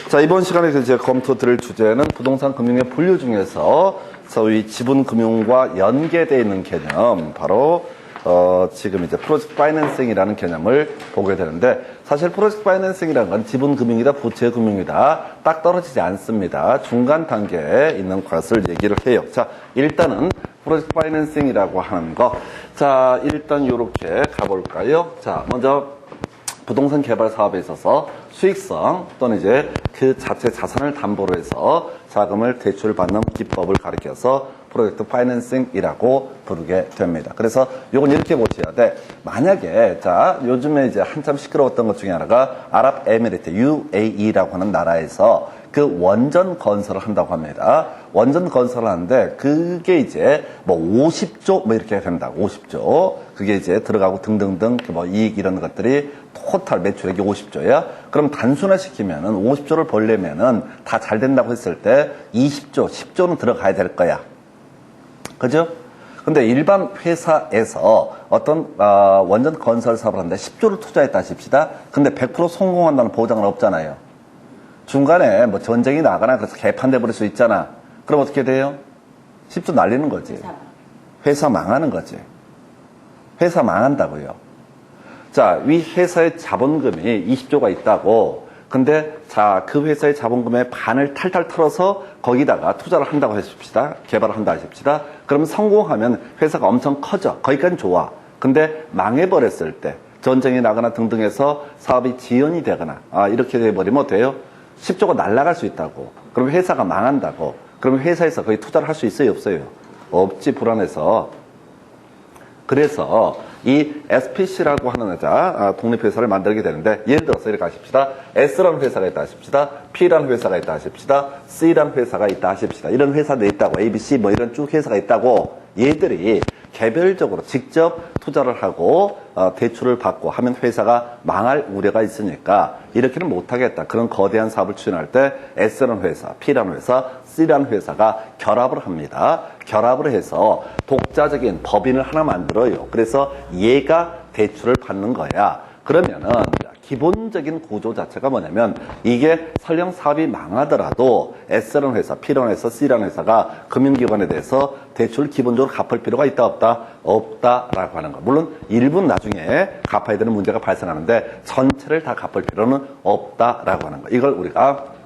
자, 이번 시간에 제가 검토 드릴 주제는 부동산 금융의 분류 중에서 소위 지분금융과 연계되어 있는 개념, 바로 지금 이제 프로젝트 파이낸싱이라는 개념을 보게 되는데, 사실 프로젝트 파이낸싱이라는 건 지분금융이다, 부채금융이다 딱 떨어지지 않습니다. 중간 단계에 있는 것을 얘기를 해요. 자, 일단은 프로젝트 파이낸싱이라고 하는 거, 자, 일단 이렇게 가볼까요? 자, 먼저 부동산 개발 사업에 있어서 수익성 또는 이제 그 자체 자산을 담보로 해서 자금을 대출받는 기법을 가리켜서 프로젝트 파이낸싱이라고 부르게 됩니다. 그래서 요건 이렇게 보셔야 돼. 만약에 자, 요즘에 이제 한참 시끄러웠던 것 중에 하나가 아랍에미리트 UAE라고 하는 나라에서 그 원전 건설을 한다고 합니다. 원전 건설을 하는데 그게 이제 뭐 50조 뭐 이렇게 된다고. 50조. 그게 이제 들어가고 등등등 뭐 이익 이런 것들이 토탈 매출액이 50조야. 그럼 단순화시키면은 50조를 벌려면은 다 잘 된다고 했을 때 20조, 10조는 들어가야 될 거야. 그죠? 근데 일반 회사에서 어떤 원전 건설 사업을 하는데 10조를 투자했다 하십시다. 근데 100% 성공한다는 보장은 없잖아요. 중간에 뭐 전쟁이 나거나 그래서 개판돼 버릴 수 있잖아. 그럼 어떻게 돼요? 10조 날리는 거지. 회사 망하는 거지. 회사 망한다고요. 자, 이 회사의 자본금이 20조가 있다고. 근데 자, 그 회사의 자본금의 반을 탈탈 털어서 거기다가 투자를 한다고 하십시다. 개발을 한다 하십시다. 그러면 성공하면 회사가 엄청 커져. 거기까지는 좋아. 근데 망해버렸을 때 전쟁이 나거나 등등해서 사업이 지연이 되거나 이렇게 돼버리면 어때요? 10조가 날아갈 수 있다고. 그럼 회사가 망한다고. 그럼 회사에서 거기 투자를 할 수 있어요, 없어요? 없지, 불안해서. 그래서 이 SPC라고 하는 회사, 독립회사를 만들게 되는데, 예를 들어서 이렇게 하십시다. S라는 회사가 있다 하십시다. P라는 회사가 있다 하십시다. C라는 회사가 있다 하십시다. 이런 회사들이 있다고. A, B, C 뭐 이런 쭉 회사가 있다고. 얘들이 개별적으로 직접 투자를 하고 대출을 받고 하면 회사가 망할 우려가 있으니까 이렇게는 못하겠다. 그런 거대한 사업을 추진할 때 S라는 회사, P라는 회사, C라는 회사가 결합을 합니다. 결합을 해서 독자적인 법인을 하나 만들어요. 그래서 얘가 대출을 받는 거야. 그러면은 기본적인 구조 자체가 뭐냐면, 이게 설령 사업이 망하더라도 S라는 회사, P라는 회사, C라는 회사가 금융기관에 대해서 대출을 기본적으로 갚을 필요가 있다 없다? 없다라고 하는 거. 물론 일부는 나중에 갚아야 되는 문제가 발생하는데 전체를 다 갚을 필요는 없다라고 하는 거. 이걸 우리가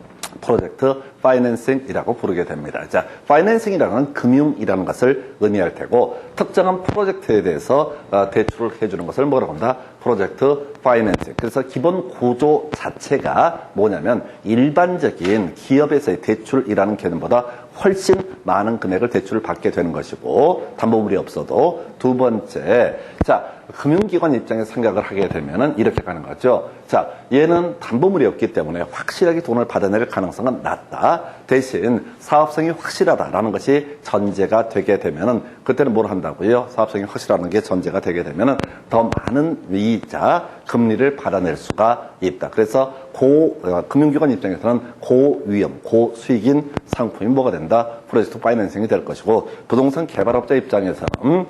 프로젝트 파이낸싱이라고 부르게 됩니다. 자, 파이낸싱이라는 건 금융이라는 것을 의미할 테고, 특정한 프로젝트에 대해서 대출을 해주는 것을 뭐라고 한다? 프로젝트 파이낸싱. 그래서 기본 구조 자체가 뭐냐면, 일반적인 기업에서의 대출이라는 개념보다 훨씬 많은 금액을 대출을 받게 되는 것이고, 담보물이 없어도. 두 번째, 자, 금융기관 입장에서 생각을 하게 되면은 이렇게 가는 거죠. 자, 얘는 담보물이 없기 때문에 확실하게 돈을 받아낼 가능성은 낮다. 대신 사업성이 확실하다라는 것이 전제가 되게 되면은, 그때는 뭘 한다고요? 사업성이 확실하다는 게 전제가 되게 되면은 더 많은 이자, 금리를 받아낼 수가 있다. 그래서 금융기관 입장에서는 고위험, 고수익인 상품이 뭐가 된다? 프로젝트 파이낸싱이 될 것이고, 부동산 개발업자 입장에서는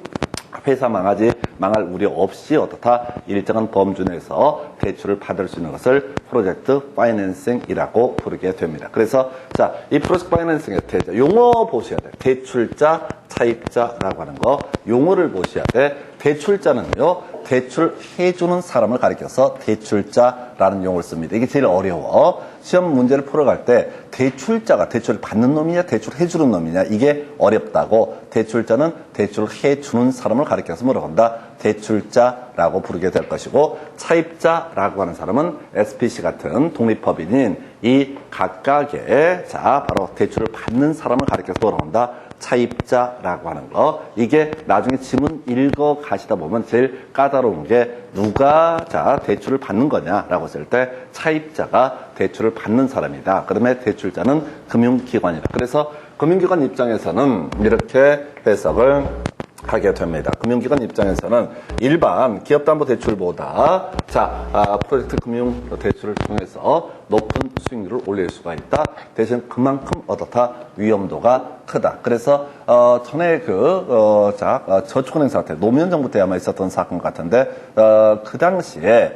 회사 망할 우려 없이 어떻다? 일정한 범주 내에서 대출을 받을 수 있는 것을 프로젝트 파이낸싱이라고 부르게 됩니다. 그래서 자, 이 프로젝트 파이낸싱의 용어 보셔야 돼. 대출자, 차입자라고 하는 거. 용어를 보셔야 돼. 대출자는요, 대출해주는 사람을 가리켜서 대출자라는 용어를 씁니다. 이게 제일 어려워. 시험 문제를 풀어갈 때 대출자가 대출을 받는 놈이냐 대출해주는 놈이냐, 이게 어렵다고. 대출자는 대출해주는 사람을 가리켜서 뭐라고 한다? 대출자라고 부르게 될 것이고, 차입자라고 하는 사람은 SPC 같은 독립법인인 이 각각의 자, 바로 대출을 받는 사람을 가리켜서 뭐라고 한다? 차입자라고 하는 거. 이게 나중에 지문 읽어 가시다 보면 제일 까다로운 게, 누가 자 대출을 받는 거냐라고 했을 때 차입자가 대출을 받는 사람이다. 그다음에 대출자는 금융기관이다. 그래서 금융기관 입장에서는 이렇게 해석을 하게 됩니다. 금융기관 입장에서는 일반 기업담보대출보다 자, 프로젝트 금융 대출을 통해서 높은 수익률을 올릴 수가 있다. 대신 그만큼 어떻다? 위험도가 크다. 그래서 전에 저축은행 사태, 노무현 정부 때 아마 있었던 사건 같은데 그 당시에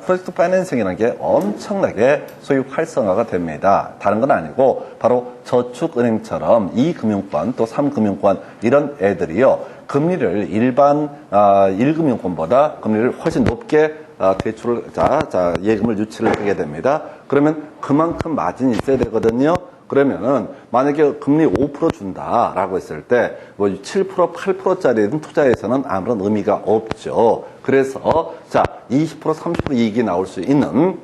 프로젝트 파이낸싱이라는 게 엄청나게 소위 활성화가 됩니다. 다른 건 아니고 바로 저축은행처럼 2금융권 또 3금융권 이런 애들이요. 금리를 일반 1금융권보다 금리를 훨씬 높게 대출을 예금을 유치를 하게 됩니다. 그러면 그만큼 마진이 있어야 되거든요. 그러면은 만약에 금리 5% 준다라고 했을 때 뭐 7%, 8%짜리는 투자에서는 아무런 의미가 없죠. 그래서 20%, 30% 이익이 나올 수 있는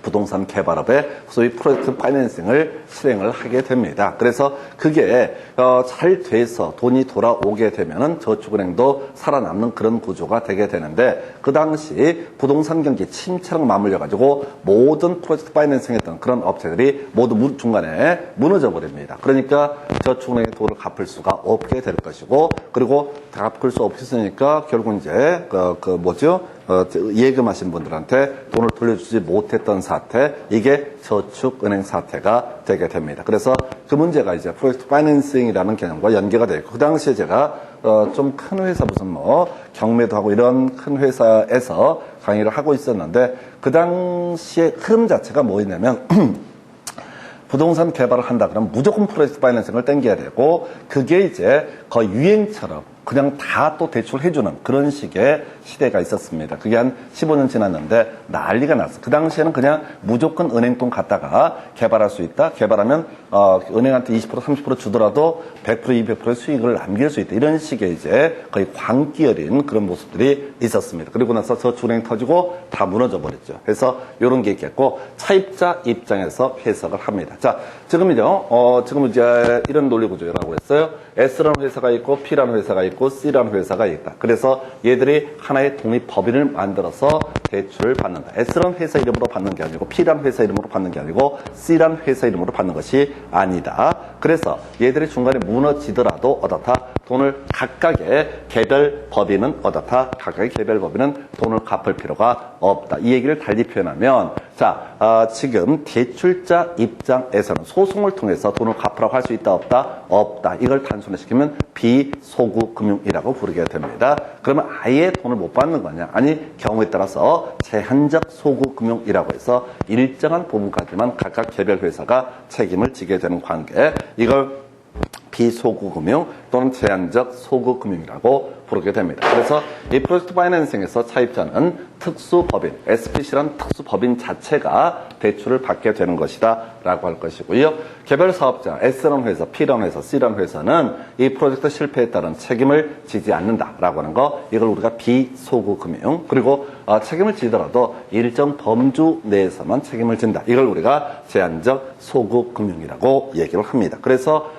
부동산 개발업에 소위 프로젝트 파이낸싱을 실행을 하게 됩니다. 그래서 그게 잘 돼서 돈이 돌아오게 되면은 저축은행도 살아남는 그런 구조가 되게 되는데 그 당시 부동산 경기 침체랑 맞물려 가지고 모든 프로젝트 파이낸싱 했던 그런 업체들이 모두 중간에 무너져 버립니다. 그러니까 저축은행의 돈을 갚을 수가 없게 될 것이고 그리고 갚을 수 없었으니까 결국 이제 예금하신 분들한테 돈을 돌려주지 못했던 사태, 이게 저축은행 사태가 되게 됩니다. 그래서 그 문제가 이제 프로젝트 파이낸싱이라는 개념과 연계가 되고 그 당시에 제가 좀 큰 회사 무슨 경매도 하고 이런 큰 회사에서 강의를 하고 있었는데 그 당시에 흐름 자체가 뭐였냐면 부동산 개발을 한다 그러면 무조건 프로젝트 파이낸싱을 땡겨야 되고 그게 이제 거의 유행처럼 그냥 다 또 대출해주는 그런 식의 시대가 있었습니다. 그게 한 15년 지났는데 난리가 났어. 그 당시에는 그냥 무조건 은행돈 갖다가 개발할 수 있다. 개발하면 은행한테 20%, 30% 주더라도 100%, 200%의 수익을 남길 수 있다. 이런 식의 이제 거의 광기어린 그런 모습들이 있었습니다. 그리고 나서 저축은행 터지고 다 무너져 버렸죠. 그래서 이런 게 있겠고 차입자 입장에서 해석을 합니다. 지금은요, 지금 이제 이런 논리 구조라고 했어요. S라는 회사가 있고 P라는 회사가 있고 C라는 회사가 있다. 그래서 얘들이 하나의 독립법인을 만들어서 대출을 받는다. S라는 회사 이름으로 받는 게 아니고 P라는 회사 이름으로 받는 게 아니고 C라는 회사 이름으로 받는 것이 아니다. 그래서 얘들이 중간에 무너지더라도 어떻다? 돈을 각각의 개별 법인은 어떻다? 각각의 개별 법인은 돈을 갚을 필요가 없다. 이 얘기를 달리 표현하면 지금 대출자 입장에서는 소송을 통해서 돈을 갚으라고 할 수 있다 없다? 없다. 이걸 단순화시키면 비소구금융이라고 부르게 됩니다. 그러면 아예 돈을 못 받는 거냐? 아니, 경우에 따라서 제한적 소구금융이라고 해서 일정한 부분까지만 각각 개별 회사가 책임을 지게 되는 관계. 이걸 비소구금융 또는 제한적 소구금융이라고 부르게 됩니다. 그래서 이 프로젝트 파이낸싱에서 차입자는 특수법인, SPC라는 특수법인 자체가 대출을 받게 되는 것이다 라고 할 것이고요. 개별 사업자, S라는 회사, P라는 회사, C라는 회사는 이 프로젝트 실패에 따른 책임을 지지 않는다 라고 하는 거, 이걸 우리가 비소구금융, 그리고 책임을 지더라도 일정 범주 내에서만 책임을 진다. 이걸 우리가 제한적 소구금융이라고 얘기를 합니다. 그래서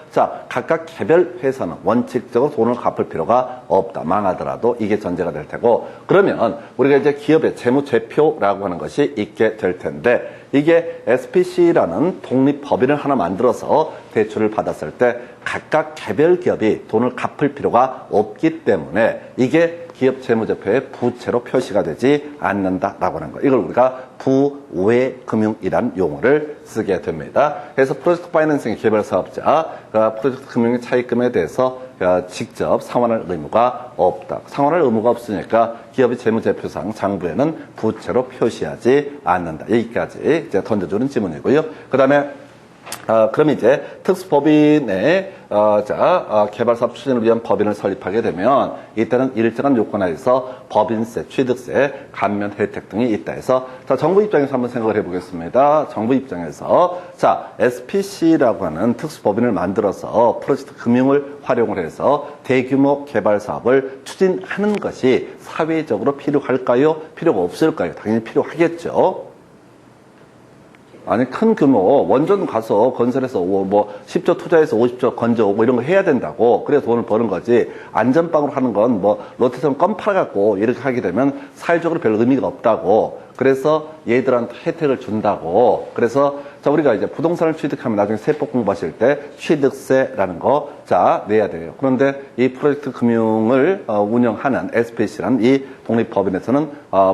각각 개별 회사는 원칙적으로 돈을 갚을 필요가 없다. 망하더라도 이게 전제가 될 테고, 그러면 우리가 이제 기업의 재무제표라고 하는 것이 있게 될 텐데, 이게 SPC라는 독립법인을 하나 만들어서 대출을 받았을 때 각각 개별 기업이 돈을 갚을 필요가 없기 때문에 이게 기업 재무제표의 부채로 표시가 되지 않는다라고 하는 거. 이걸 우리가 부외금융이라는 용어를 쓰게 됩니다. 그래서 프로젝트 파이낸싱의 개별 사업자, 프로젝트 금융의 차입금에 대해서 직접 상환할 의무가 없다. 상환할 의무가 없으니까 기업의 재무제표상 장부에는 부채로 표시하지 않는다. 여기까지 이제 던져주는 지문이고요. 그 다음에 그럼 이제 특수법인의 개발사업 추진을 위한 법인을 설립하게 되면 이때는 일정한 요건하에서 법인세, 취득세, 감면 혜택 등이 있다 해서 정부 입장에서 한번 생각을 해보겠습니다. 정부 입장에서 SPC라고 하는 특수법인을 만들어서 프로젝트 금융을 활용을 해서 대규모 개발 사업을 추진하는 것이 사회적으로 필요할까요? 필요가 없을까요? 당연히 필요하겠죠. 아니, 큰 규모 원전 가서 건설해서 10조 투자해서 50조 건져오고 이런 거 해야 된다고. 그래야 돈을 버는 거지. 안전빵으로 하는 건 롯데처럼 껌 팔아갖고 이렇게 하게 되면 사회적으로 별 의미가 없다고. 그래서 얘들한테 혜택을 준다고. 그래서 우리가 이제 부동산을 취득하면 나중에 세법 공부하실 때 취득세라는 거 내야 돼요. 그런데 이 프로젝트 금융을 운영하는 SPC라는 이 독립법인에서는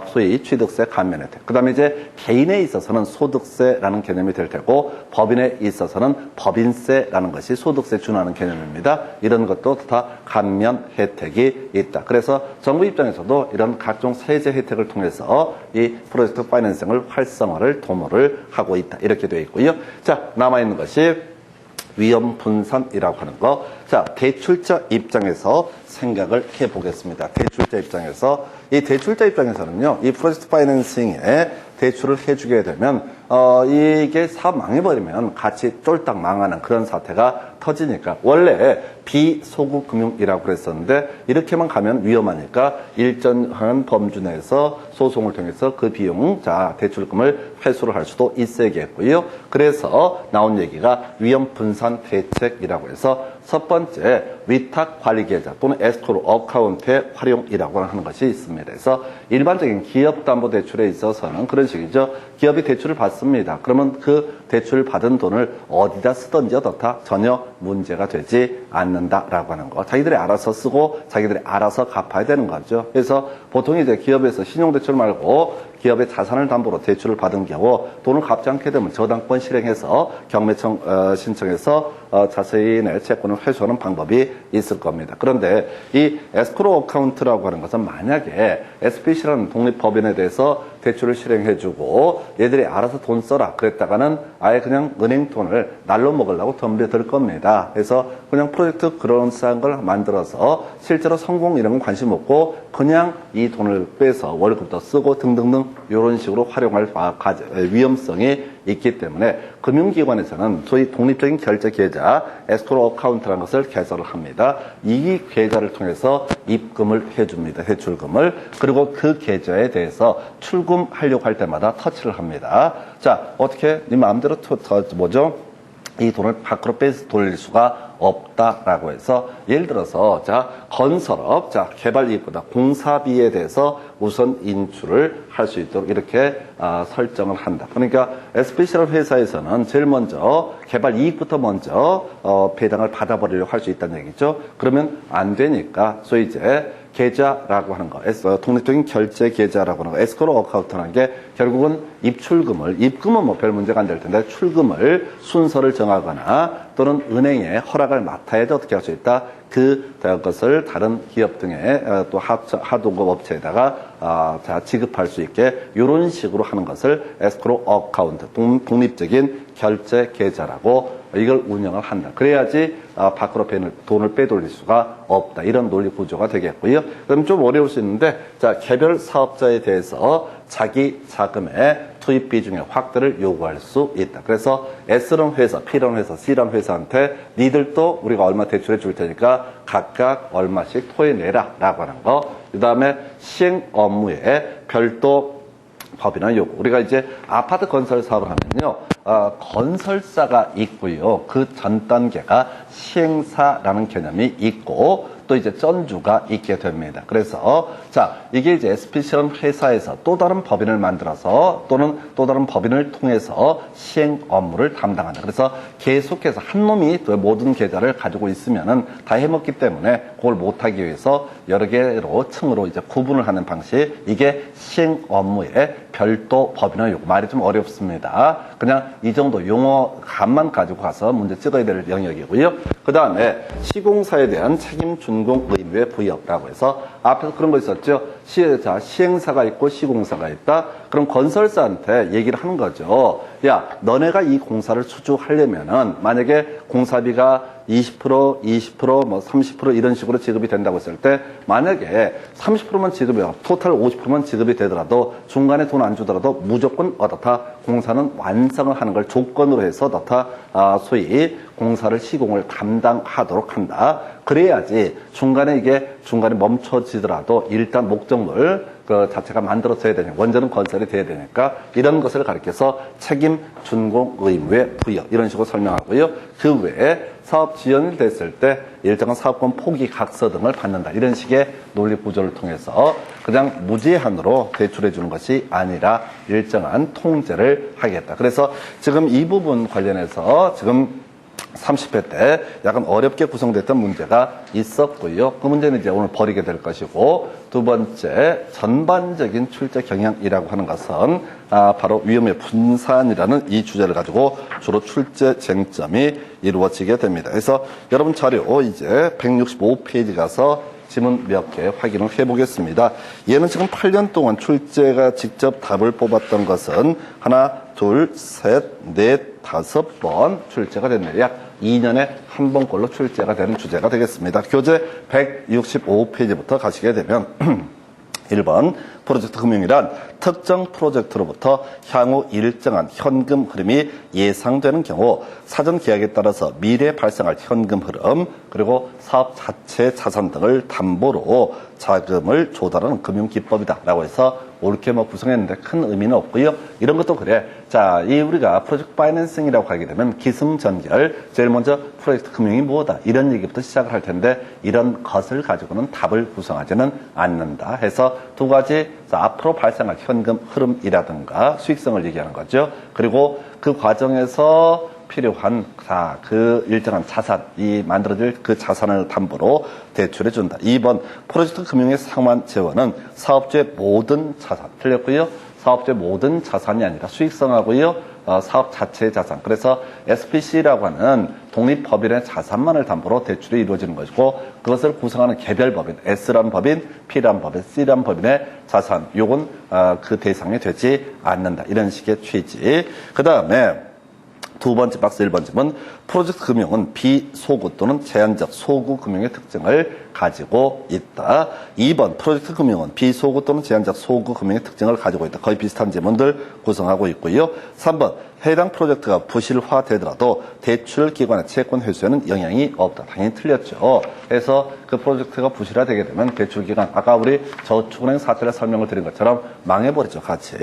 소위 취득세 감면 혜택. 그 다음에 이제 개인에 있어서는 소득세라는 개념이 될 테고 법인에 있어서는 법인세라는 것이 소득세 준하는 개념입니다. 이런 것도 다 감면 혜택이 있다. 그래서 정부 입장에서도 이런 각종 세제 혜택을 통해서 이 프로젝트 파이낸싱을 활성화를 도모를 하고 있다. 이렇게 되어 있고요. 자, 남아있는 것이 위험 분산이라고 하는 거. 자, 대출자 입장에서 생각을 해보겠습니다. 대출자 입장에서. 이 대출자 입장에서는요, 이 프로젝트 파이낸싱에 대출을 해주게 되면, 이게 사업 망해버리면 같이 쫄딱 망하는 그런 사태가 터지니까, 원래 비소국금융이라고 그랬었는데, 이렇게만 가면 위험하니까 일정한 범주 내에서 소송을 통해서 그 비용, 자, 대출금을 회수를 할 수도 있어야겠고요. 그래서 나온 얘기가 위험 분산 대책이라고 해서 첫 번째, 위탁 관리 계좌 또는 에스코로 어카운트의 활용이라고 하는 것이 있습니다. 그래서 일반적인 기업 담보 대출에 있어서는 그런 식이죠. 기업이 대출을 받습니다. 그러면 그 대출 받은 돈을 어디다 쓰든지 어떻다 전혀 문제가 되지 않는다라고 하는 거. 자기들이 알아서 쓰고 자기들이 알아서 갚아야 되는 거죠. 그래서 보통 이제 기업에서 신용대출 말고 기업의 자산을 담보로 대출을 받은 경우 돈을 갚지 않게 되면 저당권 실행해서 경매청 신청해서 자신의 채권을 회수하는 방법이 있을 겁니다. 그런데 이 에스크로 어카운트라고 하는 것은 만약에 SPC라는 독립법인에 대해서 대출을 실행해주고 얘들이 알아서 돈 써라 그랬다가는 아예 그냥 은행 돈을 날로 먹으려고 덤벼들 겁니다. 그래서 그냥 프로젝트 그런싸한 걸 만들어서 실제로 성공 이런 건 관심 없고 그냥 이 돈을 빼서 월급도 쓰고 등등등 이런 식으로 활용할 위험성이 있기 때문에 금융기관에서는 소위 독립적인 결제 계좌 에스크로 어카운트라는 것을 개설을 합니다. 이 계좌를 통해서 입금을 해줍니다. 대출금을. 그리고 그 계좌에 대해서 출금하려고 할 때마다 터치를 합니다. 자, 어떻게 네 마음대로 이 돈을 밖으로 빼서 돌릴 수가 없다라고 해서 예를 들어서 자 건설업, 자 개발 이익보다 공사비에 대해서 우선 인출을 할 수 있도록 이렇게 설정을 한다. 그러니까 SPC라는 회사에서는 제일 먼저 개발 이익부터 먼저 배당을 받아버리려고 할 수 있다는 얘기죠. 그러면 안 되니까 소위 이제 계좌라고 하는 거, 독립적인 결제 계좌라고 하는 거, 에스크로 어카운트라는 게 결국은 입금은 뭐 별 문제가 안 될 텐데 출금을 순서를 정하거나 또는 은행에 허락을 맡아야지 어떻게 할 수 있다. 그것을 다른 기업 등의 또 하도급 업체에다가 지급할 수 있게 이런 식으로 하는 것을 에스크로 어카운트, 독립적인 결제 계좌라고 이걸 운영을 한다. 그래야지 밖으로 돈을 빼돌릴 수가 없다. 이런 논리 구조가 되겠고요. 그럼 좀 어려울 수 있는데 자 개별 사업자에 대해서 자기 자금의 투입 비중의 확대를 요구할 수 있다. 그래서 S라는 회사, P라는 회사, C라는 회사한테 니들도 우리가 얼마 대출해 줄 테니까 각각 얼마씩 토해내라 라고 하는 거. 그 다음에 시행 업무에 별도 법이나 요구. 우리가 이제 아파트 건설 사업을 하면요. 건설사가 있고요. 그 전 단계가 시행사라는 개념이 있고 또 이제 전주가 있게 됩니다. 그래서 자 이게 이제 SPC라는 회사에서 또 다른 법인을 만들어서 또는 또 다른 법인을 통해서 시행 업무를 담당한다. 그래서 계속해서 한 놈이 또 모든 계좌를 가지고 있으면은 다 해먹기 때문에 그걸 못하기 위해서 여러 개로 층으로 이제 구분을 하는 방식. 이게 시행 업무의 별도 법인의 요구. 말이 좀 어렵습니다. 그냥 이 정도 용어 감만 가지고 가서 문제 찍어야 될 영역이고요. 그 다음에 시공사에 대한 책임 준공 의무의 부여라고 해서 앞에서 그런 거 있었죠. 시행사가 있고 시공사가 있다. 그럼 건설사한테 얘기를 하는 거죠. 야, 너네가 이 공사를 수주하려면은 만약에 공사비가 20%, 20%, 뭐 30% 이런 식으로 지급이 된다고 했을 때 만약에 30%만 지급이 토탈 50%만 지급이 되더라도 중간에 돈 안 주더라도 무조건 어떻다 공사는 완성을 하는 걸 조건으로 해서 어떻다 소위 공사를 시공을 감당하도록 한다. 그래야지 중간에 멈춰지더라도 일단 목적물 그 자체가 만들어져야 되니까 원전은 건설이 돼야 되니까 이런 것을 가리켜서 책임 준공 의무의 부여 이런 식으로 설명하고요. 그 외에 사업 지연이 됐을 때 일정한 사업권 포기 각서 등을 받는다. 이런 식의 논리 구조를 통해서 그냥 무제한으로 대출해 주는 것이 아니라 일정한 통제를 하겠다. 그래서 지금 이 부분 관련해서 지금 30회 때 약간 어렵게 구성됐던 문제가 있었고요. 그 문제는 이제 오늘 버리게 될 것이고, 두 번째 전반적인 출제 경향이라고 하는 것은 바로 위험의 분산이라는 이 주제를 가지고 주로 출제 쟁점이 이루어지게 됩니다. 그래서 여러분 자료 이제 165페이지 가서 지문 몇 개 확인을 해보겠습니다. 얘는 지금 8년 동안 출제가 직접 답을 뽑았던 것은 하나, 둘, 셋, 넷, 5번 출제가 됐네요. 약 2년에 한 번꼴로 출제가 되는 주제가 되겠습니다. 교재 165페이지부터 가시게 되면 1번 프로젝트 금융이란 특정 프로젝트로부터 향후 일정한 현금 흐름이 예상되는 경우 사전 계약에 따라서 미래에 발생할 현금 흐름 그리고 사업 자체 자산 등을 담보로 자금을 조달하는 금융기법이다 라고 해서 옳게 구성했는데 큰 의미는 없고요. 이런 것도 그래. 자, 이 우리가 프로젝트 파이낸싱이라고 하게 되면 기승전결 제일 먼저 프로젝트 금융이 뭐다 이런 얘기부터 시작을 할 텐데 이런 것을 가지고는 답을 구성하지는 않는다 해서 두 가지 앞으로 발생할 현금 흐름이라든가 수익성을 얘기하는 거죠. 그리고 그 과정에서 필요한 그 일정한 자산이 만들어질 그 자산을 담보로 대출해 준다. 2번 프로젝트 금융의 상환 재원은 사업주의 모든 자산 틀렸고요. 사업주의 모든 자산이 아니라 수익성하고요. 사업 자체의 자산. 그래서 SPC라고 하는 독립법인의 자산만을 담보로 대출이 이루어지는 것이고 그것을 구성하는 개별 법인, S라는 법인, P라는 법인, C라는 법인의 자산. 요건 그 대상이 되지 않는다. 이런 식의 취지. 그 다음에 두 번째 박스 1번쯤은 프로젝트 금융은 비소구 또는 제한적 소구 금융의 특징을 가지고 있다. 2번 프로젝트 금융은 비소구 또는 제한적 소구 금융의 특징을 가지고 있다. 거의 비슷한 지문들 구성하고 있고요. 3번 해당 프로젝트가 부실화되더라도 대출 기관의 채권 회수에는 영향이 없다. 당연히 틀렸죠. 그래서 그 프로젝트가 부실화되게 되면 대출 기관 아까 우리 저축은행 사태를 설명을 드린 것처럼 망해버리죠. 같이.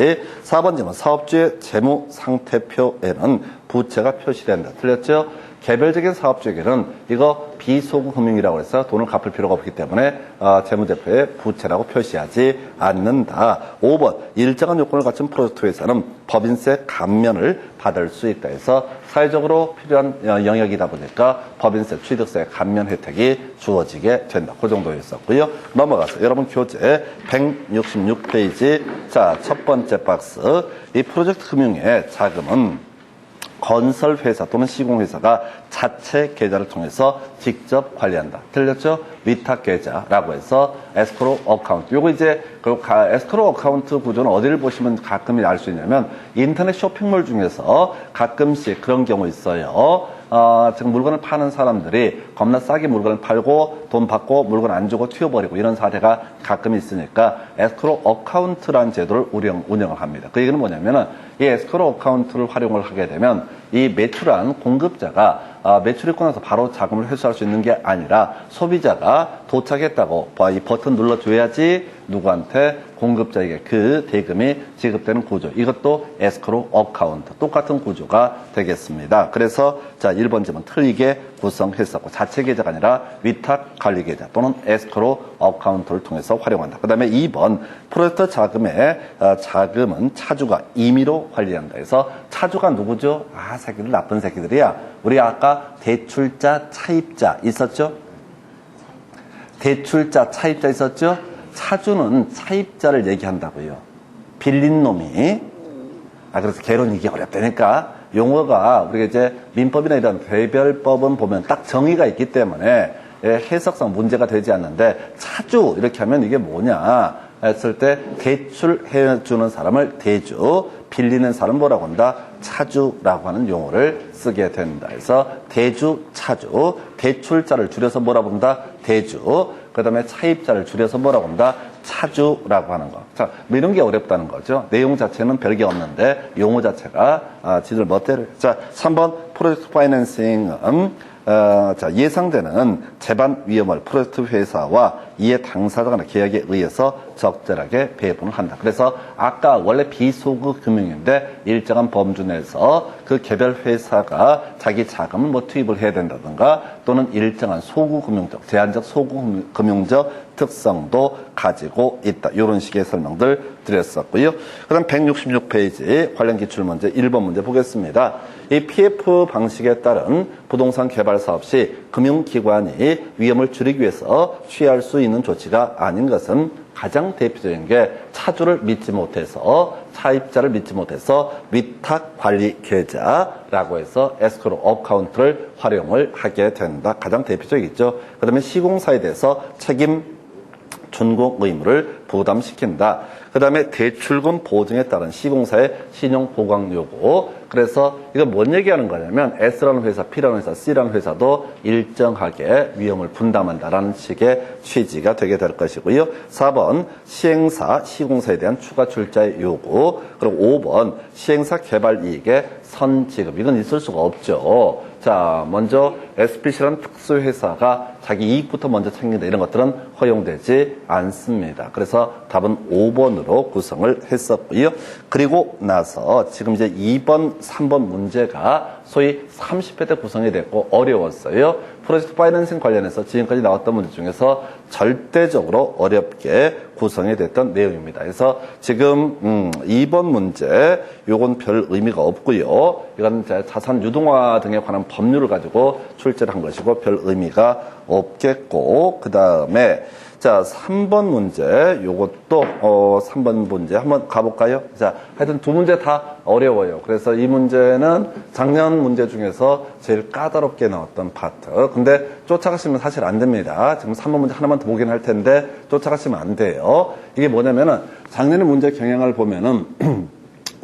4번 질문 사업주의 재무 상태표에는 부채가 표시된다. 틀렸죠? 개별적인 사업주에게는 이거 비소구 금융이라고 해서 돈을 갚을 필요가 없기 때문에 재무제표에 부채라고 표시하지 않는다. 5번 일정한 요건을 갖춘 프로젝트 회사는 법인세 감면을 받을 수 있다 해서 사회적으로 필요한 영역이다 보니까 법인세 취득세 감면 혜택이 주어지게 된다. 그 정도였었고요. 넘어가서 여러분 교재 166페이지 자, 첫 번째 박스 이 프로젝트 금융의 자금은 건설회사 또는 시공회사가 자체 계좌를 통해서 직접 관리한다. 틀렸죠? 위탁계좌라고 해서 에스크로 어카운트. 요거 이제 그 에스크로 어카운트 구조는 어디를 보시면 가끔 알 수 있냐면 인터넷 쇼핑몰 중에서 가끔씩 그런 경우 있어요. 지금 물건을 파는 사람들이 겁나 싸게 물건을 팔고 돈 받고 물건 안 주고 튀어버리고 이런 사례가 가끔 있으니까 에스크로 어카운트라는 제도를 운영을 합니다. 그 얘기는 뭐냐면은 이 에스크로 어카운트를 활용을 하게 되면 이 매출한 공급자가 매출이 있고 나서 바로 자금을 회수할 수 있는 게 아니라 소비자가 도착했다고 이 버튼 눌러줘야지 누구한테 공급자에게 그 대금이 지급되는 구조. 이것도 에스크로 어카운트. 똑같은 구조가 되겠습니다. 그래서 자 1번 질문 틀리게 구성했었고 자체 계좌가 아니라 위탁 관리 계좌 또는 에스크로 어카운트를 통해서 활용한다. 그 다음에 2번 프로젝트 자금의 자금은 차주가 임의로 관리한다. 해서 차주가 누구죠? 새끼들 나쁜 새끼들이야. 우리 아까 대출자, 차입자 있었죠? 대출자, 차입자 있었죠? 차주는 차입자를 얘기한다고요. 빌린 놈이. 그래서 개론이기 어렵다니까. 용어가 우리가 이제 민법이나 이런 개별법은 보면 딱 정의가 있기 때문에 해석상 문제가 되지 않는데 차주 이렇게 하면 이게 뭐냐 했을 때 대출해주는 사람을 대주, 빌리는 사람 뭐라고 한다? 차주라고 하는 용어를 쓰게 된다. 그래서 대주, 차주, 대출자를 줄여서 뭐라고 한다? 대주, 그 다음에 차입자를 줄여서 뭐라고 한다? 차주라고 하는 거. 자, 뭐 이런 게 어렵다는 거죠. 내용 자체는 별게 없는데 용어 자체가 지들 멋대로. 자, 3번 프로젝트 파이낸싱은 자, 예상되는 재반 위험을 프로젝트 회사와 이해 당사자 간의 계약에 의해서 적절하게 배분을 한다. 그래서 아까 원래 비소구 금융인데 일정한 범주 내에서 그 개별 회사가 자기 자금을 투입을 해야 된다든가 또는 일정한 소구 금융적, 제한적 소구 금융적 특성도 가지고 있다. 이런 식의 설명들 드렸었고요. 그 다음 166페이지 관련 기출문제 1번 문제 보겠습니다. 이 PF 방식에 따른 부동산 개발 사업 시 금융기관이 위험을 줄이기 위해서 취할 수 있는 조치가 아닌 것은 가장 대표적인 게 차주를 믿지 못해서 차입자를 믿지 못해서 위탁관리계좌라고 해서 에스크로 어카운트를 활용을 하게 된다. 가장 대표적이죠. 그 다음에 시공사에 대해서 책임 준공 의무를 부담시킨다. 그 다음에 대출금 보증에 따른 시공사의 신용 보강 요구. 그래서 이거 뭔 얘기하는 거냐면 S라는 회사, P라는 회사, C라는 회사도 일정하게 위험을 분담한다라는 식의 취지가 되게 될 것이고요. 4번 시행사, 시공사에 대한 추가 출자의 요구. 그리고 5번 시행사 개발 이익의 선지급. 이건 있을 수가 없죠. 자, 먼저 SPC라는 특수회사가 자기 이익부터 먼저 챙긴다. 이런 것들은 허용되지 않습니다. 그래서 답은 5번으로 구성을 했었고요. 그리고 나서 지금 이제 2번, 3번 문제가 소위 30회 때 구성이 됐고 어려웠어요. 프로젝트 파이낸싱 관련해서 지금까지 나왔던 문제 중에서 절대적으로 어렵게 구성이 됐던 내용입니다. 그래서 지금 2번 문제 요건 별 의미가 없고요. 이건 자산 유동화 등에 관한 법률을 가지고 출제를 한 것이고 별 의미가 없겠고 그 다음에 자 3번 문제 요것도 3번 문제 한번 가볼까요? 자 하여튼 두 문제 다 어려워요. 그래서 이 문제는 작년 문제 중에서 제일 까다롭게 나왔던 파트. 근데 쫓아가시면 사실 안 됩니다. 지금 3번 문제 하나만 더 보긴 할 텐데 쫓아가시면 안 돼요. 이게 뭐냐면은 작년의 문제 경향을 보면은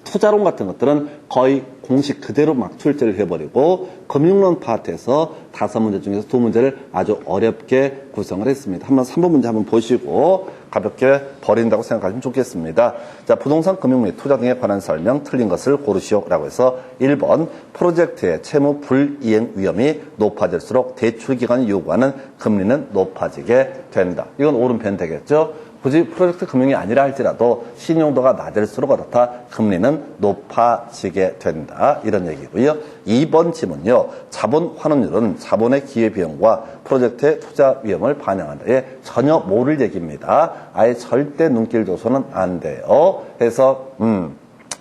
투자론 같은 것들은 거의 공식 그대로 막 출제를 해버리고 금융론 파트에서 5문제 중에서 2문제를 아주 어렵게 구성을 했습니다. 한번 3번 문제 한번 보시고 가볍게 버린다고 생각하시면 좋겠습니다. 자, 부동산 금융 및 투자 등에 관한 설명 틀린 것을 고르시오라고 해서 1번 프로젝트의 채무 불이행 위험이 높아질수록 대출 기관이 요구하는 금리는 높아지게 된다. 이건 옳은 변 되겠죠? 굳이 프로젝트 금융이 아니라 할지라도 신용도가 낮을수록 어떻다? 금리는 높아지게 된다. 이런 얘기고요. 2번 지문요. 자본 환원율은 자본의 기회비용과 프로젝트의 투자 위험을 반영한다. 예, 전혀 모를 얘기입니다. 아예 절대 눈길 줘서는 안 돼요. 그래서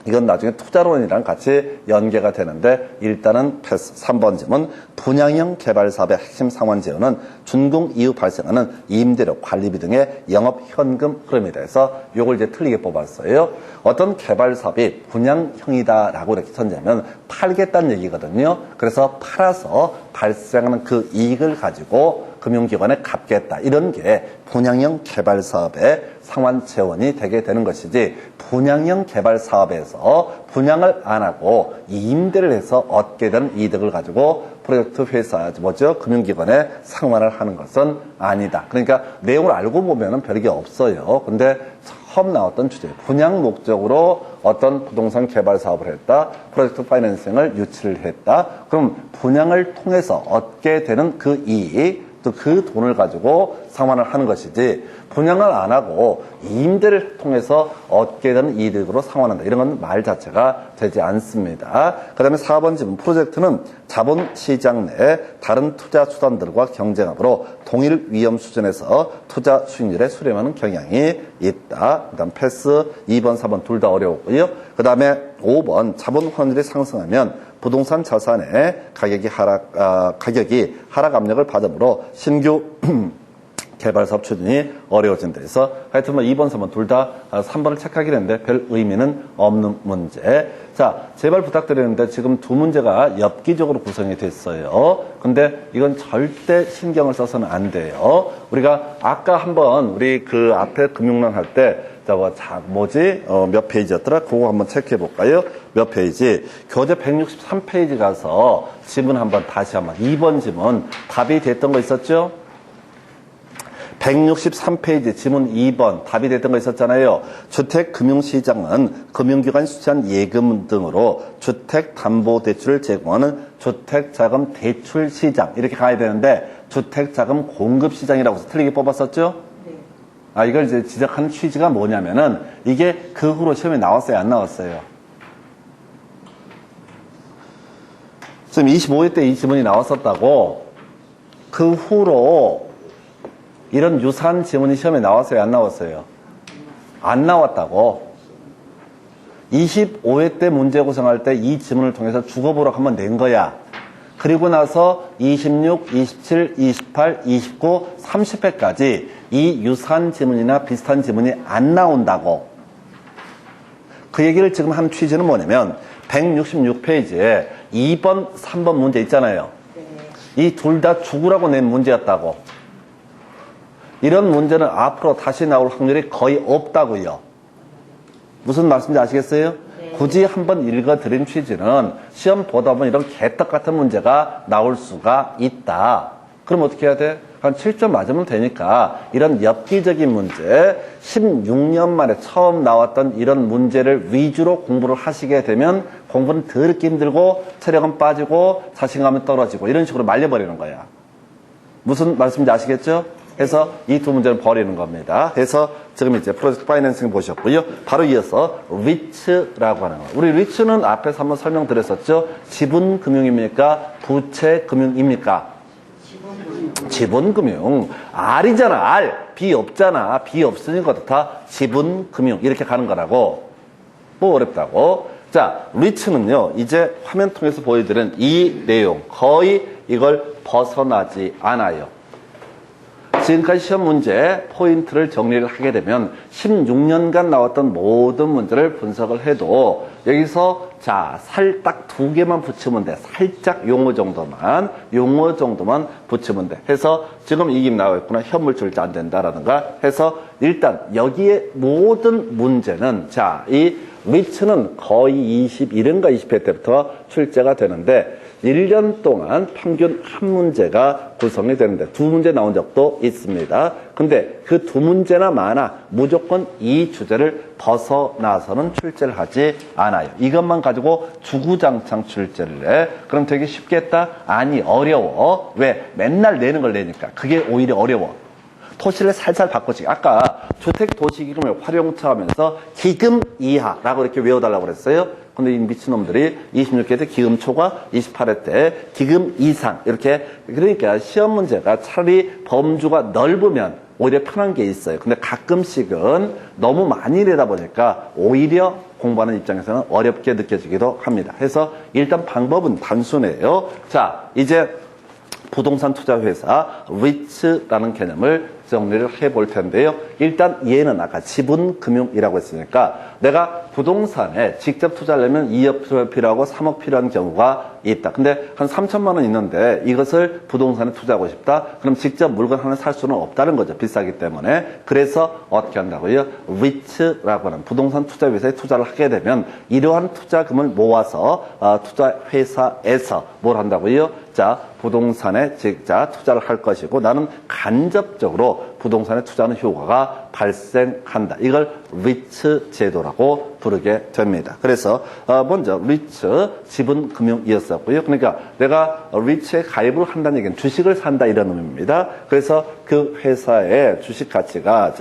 이건 나중에 투자론이랑 같이 연계가 되는데 일단은 패스. 3번 질문 분양형 개발 사업의 핵심 상환 재원은 준공 이후 발생하는 임대료, 관리비 등의 영업 현금 흐름이다 해서 요걸 이제 틀리게 뽑았어요. 어떤 개발 사업이 분양형이다라고 이렇게 선제하면 팔겠다는 얘기거든요. 그래서 팔아서 발생하는 그 이익을 가지고 금융기관에 갚겠다. 이런 게 분양형 개발 사업의 상환 재원이 되게 되는 것이지 분양형 개발 사업에서 분양을 안 하고 임대를 해서 얻게 되는 이득을 가지고 프로젝트 회사, 금융기관에 상환을 하는 것은 아니다. 그러니까 내용을 알고 보면은 별게 없어요. 근데 처음 나왔던 주제, 분양 목적으로 어떤 부동산 개발 사업을 했다, 프로젝트 파이낸싱을 유치를 했다. 그럼 분양을 통해서 얻게 되는 그 이익, 또 그 돈을 가지고 상환을 하는 것이지 분양을 안 하고 임대를 통해서 얻게 되는 이득으로 상환한다. 이런 건 말 자체가 되지 않습니다. 그 다음에 4번 질문 프로젝트는 자본시장 내 다른 투자 수단들과 경쟁하므로 동일 위험 수준에서 투자 수익률에 수렴하는 경향이 있다. 그 다음 패스 2번, 4번 둘 다 어려웠고요. 그 다음에 5번 자본 환율이 상승하면 부동산 자산의 가격이 하락 압력을 받으므로 신규 개발 사업 추진이 어려워진다 해서 하여튼 2번, 3번 둘 다 3번을 체크하긴 했는데 별 의미는 없는 문제. 자, 제발 부탁드리는데 지금 두 문제가 엽기적으로 구성이 됐어요. 근데 이건 절대 신경을 써서는 안 돼요. 우리가 아까 한번 우리 그 앞에 금융론 할 때 몇 페이지였더라? 그거 한번 체크해 볼까요? 몇 페이지? 교재 163페이지 가서 지문 다시 한번 2번 지문 답이 됐던 거 있었죠? 163페이지 지문 2번 답이 됐던 거 있었잖아요. 주택금융시장은 금융기관이 수취한 예금 등으로 주택담보대출을 제공하는 주택자금대출시장 이렇게 가야 되는데 주택자금 공급시장이라고 해서 틀리게 뽑았었죠? 네. 이걸 이제 지적하는 취지가 뭐냐면은 이게 그 후로 시험에 나왔어요? 안 나왔어요? 지금 25회 때 이 지문이 나왔었다고 그 후로 이런 유사한 지문이 시험에 나왔어요? 안 나왔어요? 안 나왔다고. 25회 때 문제 구성할 때 이 지문을 통해서 죽어보라고 한번 낸 거야. 그리고 나서 26, 27, 28, 29, 30회까지 이 유사한 지문이나 비슷한 지문이 안 나온다고. 그 얘기를 지금 한 취지는 뭐냐면 166페이지에 2번, 3번 문제 있잖아요. 이 둘 다 죽으라고 낸 문제였다고. 이런 문제는 앞으로 다시 나올 확률이 거의 없다고요. 무슨 말씀인지 아시겠어요? 네. 굳이 한번 읽어드린 취지는 시험 보다 보면 이런 개떡 같은 문제가 나올 수가 있다. 그럼 어떻게 해야 돼? 한 7점 맞으면 되니까 이런 엽기적인 문제, 16년 만에 처음 나왔던 이런 문제를 위주로 공부를 하시게 되면 공부는 더럽게 힘들고 체력은 빠지고 자신감은 떨어지고 이런 식으로 말려버리는 거야. 무슨 말씀인지 아시겠죠? 해서 이 두 문제는 버리는 겁니다. 해서 지금 이제 프로젝트 파이낸싱 보셨고요. 바로 이어서 리츠라고 하는 거. 우리 리츠는 앞에서 한번 설명드렸었죠. 지분금융입니까? 부채금융입니까? 지분금융. R이잖아, R. B 없잖아. B 없으니까 다 지분금융. 이렇게 가는 거라고. 뭐 어렵다고. 자, 리츠는요, 이제 화면 통해서 보여드린 이 내용. 거의 이걸 벗어나지 않아요. 지금까지 시험 문제 포인트를 정리를 하게 되면 16년간 나왔던 모든 문제를 분석을 해도 여기서 자, 딱 두 개만 붙이면 돼. 살짝 용어 정도만 붙이면 돼. 해서 지금 이게 나와 있구나. 현물출자 안 된다라든가 해서 일단 여기에 모든 문제는 자, 이 리츠는 거의 21회인가 20회 때부터 출제가 되는데 1년 동안 평균 한 문제가 구성이 되는데 두 문제 나온 적도 있습니다. 근데 그 두 문제나 많아 무조건 이 주제를 벗어나서는 출제를 하지 않아요. 이것만 가지고 주구장창 출제를 해. 그럼 되게 쉽겠다? 아니, 어려워. 왜? 맨날 내는 걸 내니까. 그게 오히려 어려워. 토시를 살살 바꾸지. 아까 주택도시기금을 활용처 하면서 기금 이하라고 이렇게 외워달라고 그랬어요. 근데 이 미친놈들이 26회 때 기금 초과, 28회 때 기금 이상 이렇게. 그러니까 시험 문제가 차라리 범주가 넓으면 오히려 편한 게 있어요. 근데 가끔씩은 너무 많이 내다 보니까 오히려 공부하는 입장에서는 어렵게 느껴지기도 합니다. 그래서 일단 방법은 단순해요. 자, 이제 부동산 투자 회사 리츠라는 개념을 정리를 해볼 텐데요. 일단 얘는 아까 지분금융이라고 했으니까 내가 부동산에 직접 투자하려면 2억 필요하고 3억 필요한 경우가 있다. 근데 한 3천만 원 있는데 이것을 부동산에 투자하고 싶다? 그럼 직접 물건 하나 살 수는 없다는 거죠. 비싸기 때문에. 그래서 어떻게 한다고요? 리츠라고 하는 부동산 투자 회사에 투자를 하게 되면 이러한 투자금을 모아서 투자 회사에서 뭘 한다고요? 자, 부동산에 직접 투자를 할 것이고 나는 간접적으로 부동산에 투자하는 효과가 발생한다. 이걸 리츠 제도라고 부르게 됩니다. 그래서 먼저 리츠 지분금융이었었고요. 그러니까 내가 리츠에 가입을 한다는 얘기는 주식을 산다 이런 의미입니다. 그래서 그 회사의 주식 가치가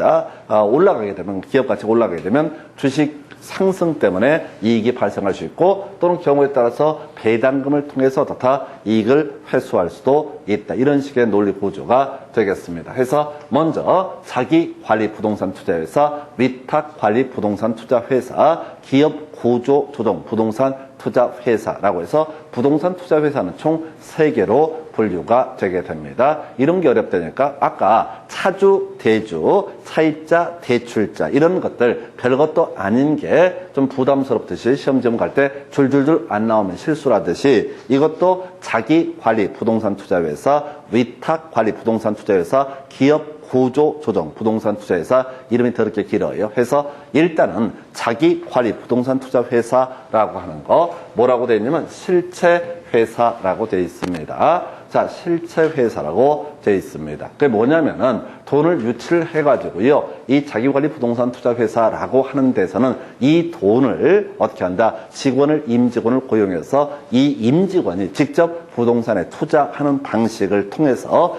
올라가게 되면 기업 가치가 올라가게 되면 주식 상승 때문에 이익이 발생할 수 있고 또는 경우에 따라서 배당금을 통해서 더 이익을 회수할 수도 있다. 이런 식의 논리 구조가 되겠습니다. 그래서 먼저 자기관리 부동산 투자회사, 위탁관리 부동산 투자회사, 기업 구조 조정 부동산 투자회사라고 해서 부동산 투자회사는 총 3개로 분류가 되게 됩니다. 이런 게 어렵다니까 아까 차주, 대주, 차입자, 대출자 이런 것들 별것도 아닌 게 좀 부담스럽듯이 시험점 갈 때 줄줄줄 안 나오면 실수라듯이 이것도 자기관리 부동산 투자회사, 위탁관리 부동산 투자회사, 기업 구조 조정 부동산 투자회사 이름이 더럽게 길어요. 해서 일단은 자기관리 부동산 투자회사라고 하는 거 뭐라고 되어 있냐면 실체회사라고 되어 있습니다. 자, 실체회사라고 되어 있습니다. 그게 뭐냐면은 돈을 유치를 해가지고요. 이 자기관리 부동산 투자회사라고 하는 데서는 이 돈을 어떻게 한다? 직원을, 임직원을 고용해서 이 임직원이 직접 부동산에 투자하는 방식을 통해서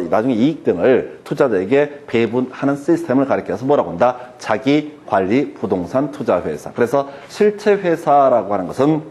나중에 이익 등을 투자자에게 배분하는 시스템을 가리켜서 뭐라고 한다? 자기관리 부동산 투자회사. 그래서 실체회사라고 하는 것은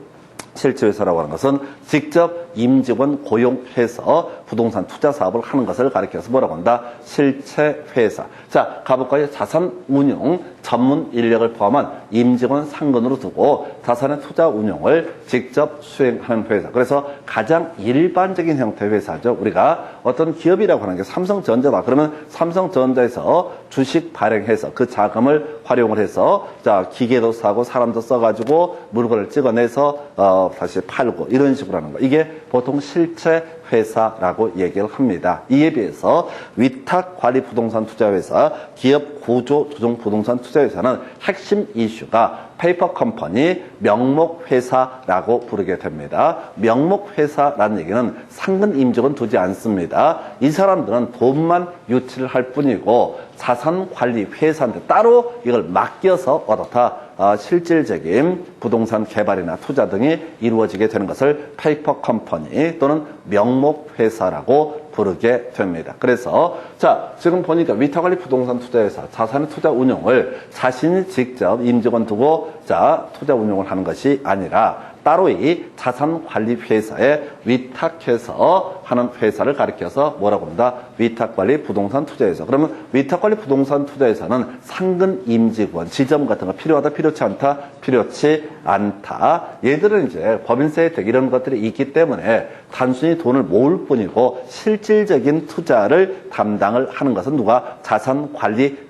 실제회사라고 하는 것은 직접 임직원 고용해서 부동산 투자 사업을 하는 것을 가리켜서 뭐라고 한다? 실체회사. 자, 가볼까요? 자산운용 전문 인력을 포함한 임직원 상근으로 두고 자산의 투자 운용을 직접 수행하는 회사. 그래서 가장 일반적인 형태의 회사죠. 우리가 어떤 기업이라고 하는 게 삼성전자다. 그러면 삼성전자에서 주식 발행해서 그 자금을 활용을 해서 자, 기계도 사고 사람도 써가지고 물건을 찍어내서 다시 팔고 이런 식으로 하는 거. 이게 보통 실체 회사라고 얘기를 합니다. 이에 비해서 위탁관리 부동산 투자회사, 기업 구조 조정 부동산 투자회사는 핵심 이슈가 페이퍼 컴퍼니, 명목회사라고 부르게 됩니다. 명목회사라는 얘기는 상근 임직원 두지 않습니다. 이 사람들은 돈만 유치를 할 뿐이고 자산관리 회사인데 따로 이걸 맡겨서 어떻다? 실질적인 부동산 개발이나 투자 등이 이루어지게 되는 것을 페이퍼 컴퍼니 또는 명목회사라고 부르게 됩니다. 그래서 자, 지금 보니까 위탁관리 부동산 투자회사 자산의 투자 운용을 자신이 직접 임직원 두고 자, 투자 운용을 하는 것이 아니라 따로 이 자산관리회사에 위탁해서 하는 회사를 가리켜서 뭐라고 합니다? 위탁관리 부동산 투자회사. 그러면 위탁관리 부동산 투자회사는 상근 임직원, 지점 같은 거 필요하다, 필요치 않다, 필요치 않다. 얘들은 이제 법인세 혜택 이런 것들이 있기 때문에 단순히 돈을 모을 뿐이고 실질적인 투자를 담당을 하는 것은 누가? 자산관리회사에서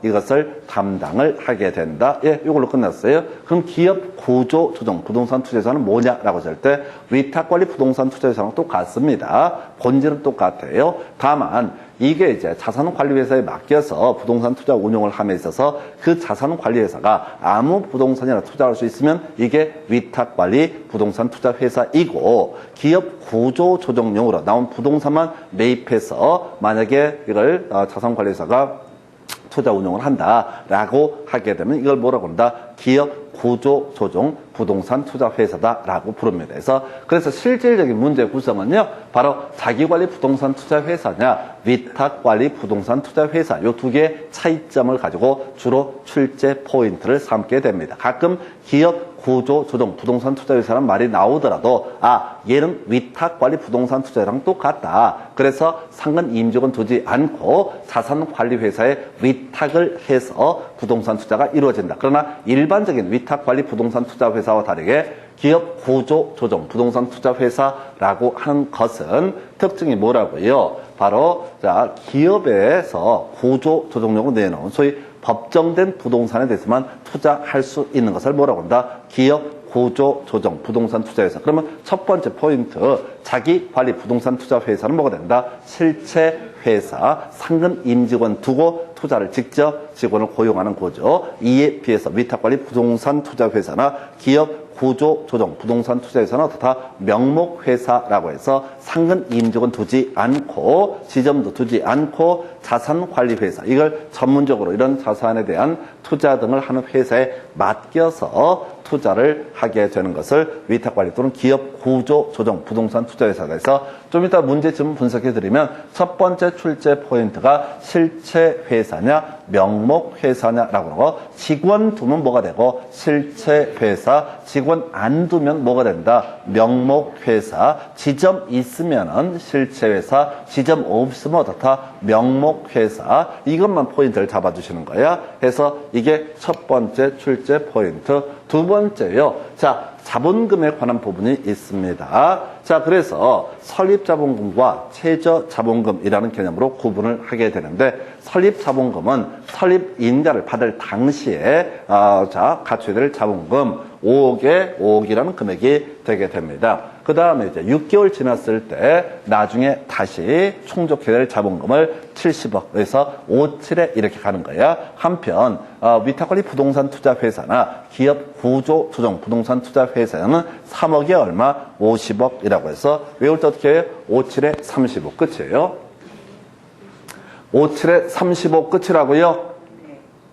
이것을 담당을 하게 된다. 예, 이걸로 끝났어요. 그럼 기업 구조 조정 부동산 투자회사는 뭐냐라고 할 때 위탁관리 부동산 투자회사랑 똑같습니다. 본질은 똑같아요. 다만 이게 이제 자산관리회사에 맡겨서 부동산 투자 운용을 함에 있어서 그 자산관리회사가 아무 부동산이나 투자할 수 있으면 이게 위탁관리 부동산 투자회사이고 기업 구조조정용으로 나온 부동산만 매입해서 만약에 이걸 자산관리회사가 투자 운용을 한다라고 하게 되면 이걸 뭐라고 한다? 기업 구조 조정 부동산 투자 회사다라고 부릅니다. 그래서 실질적인 문제 구성은요, 바로 자기관리 부동산 투자 회사냐, 위탁관리 부동산 투자 회사 요 두 개의 차이점을 가지고 주로 출제 포인트를 삼게 됩니다. 가끔 기업 구조 조정 부동산 투자 회사라는 말이 나오더라도 얘는 위탁관리 부동산 투자랑 똑같다. 그래서 상근 임직원 두지 않고 자산관리회사에 위탁을 해서 부동산 투자가 이루어진다. 그러나 일반적인 위탁관리 부동산 투자 회사와 다르게 기업 구조 조정 부동산 투자 회사라고 하는 것은 특징이 뭐라고요? 바로 자, 기업에서 구조 조정용으로 내놓은 소위 법정된 부동산에 대해서만 투자할 수 있는 것을 뭐라고 한다? 기업 구조 조정 부동산 투자회사. 그러면 첫 번째 포인트, 자기 관리 부동산 투자 회사는 뭐가 된다? 실체 회사, 상근 임직원 두고 투자를 직접 직원을 고용하는 거죠. 이에 비해서 위탁관리 부동산 투자 회사나 기업 구조 조정 부동산 투자회사는 어떻다? 명목회사라고 해서 상근 임직원 두지 않고 지점도 두지 않고 자산관리회사, 이걸 전문적으로 이런 자산에 대한 투자 등을 하는 회사에 맡겨서 투자를 하게 되는 것을 위탁관리 또는 기업 구조 조정 부동산 투자회사가 해서 좀 이따 문제점 분석해드리면 첫 번째 출제 포인트가 실체회사냐 명목회사냐라고 하고, 직원 두면 뭐가 되고 실체회사, 직원 안 두면 뭐가 된다? 명목회사. 지점 있으면은 실체회사, 지점 없으면 어떻다? 명목회사. 이것만 포인트를 잡아주시는 거야. 해서 이게 첫 번째 출제 포인트. 두 번째요. 자, 자본금에 관한 부분이 있습니다. 자, 그래서 설립자본금과 최저자본금이라는 개념으로 구분을 하게 되는데, 설립자본금은 설립인가를 받을 당시에 갖춰야 될 자본금 5억이라는 금액이 되게 됩니다. 그 다음에 이제 6개월 지났을 때 나중에 다시 충족해야 될 자본금을 70억에서 57에 이렇게 가는 거야. 한편 위탁관리 부동산 투자 회사나 기업 구조 조정 부동산 투자 회사는 3억에 얼마? 50억이라고 해서 외울 때 어떻게 해요? 57에 35 끝이에요. 57에 35 끝이라고요?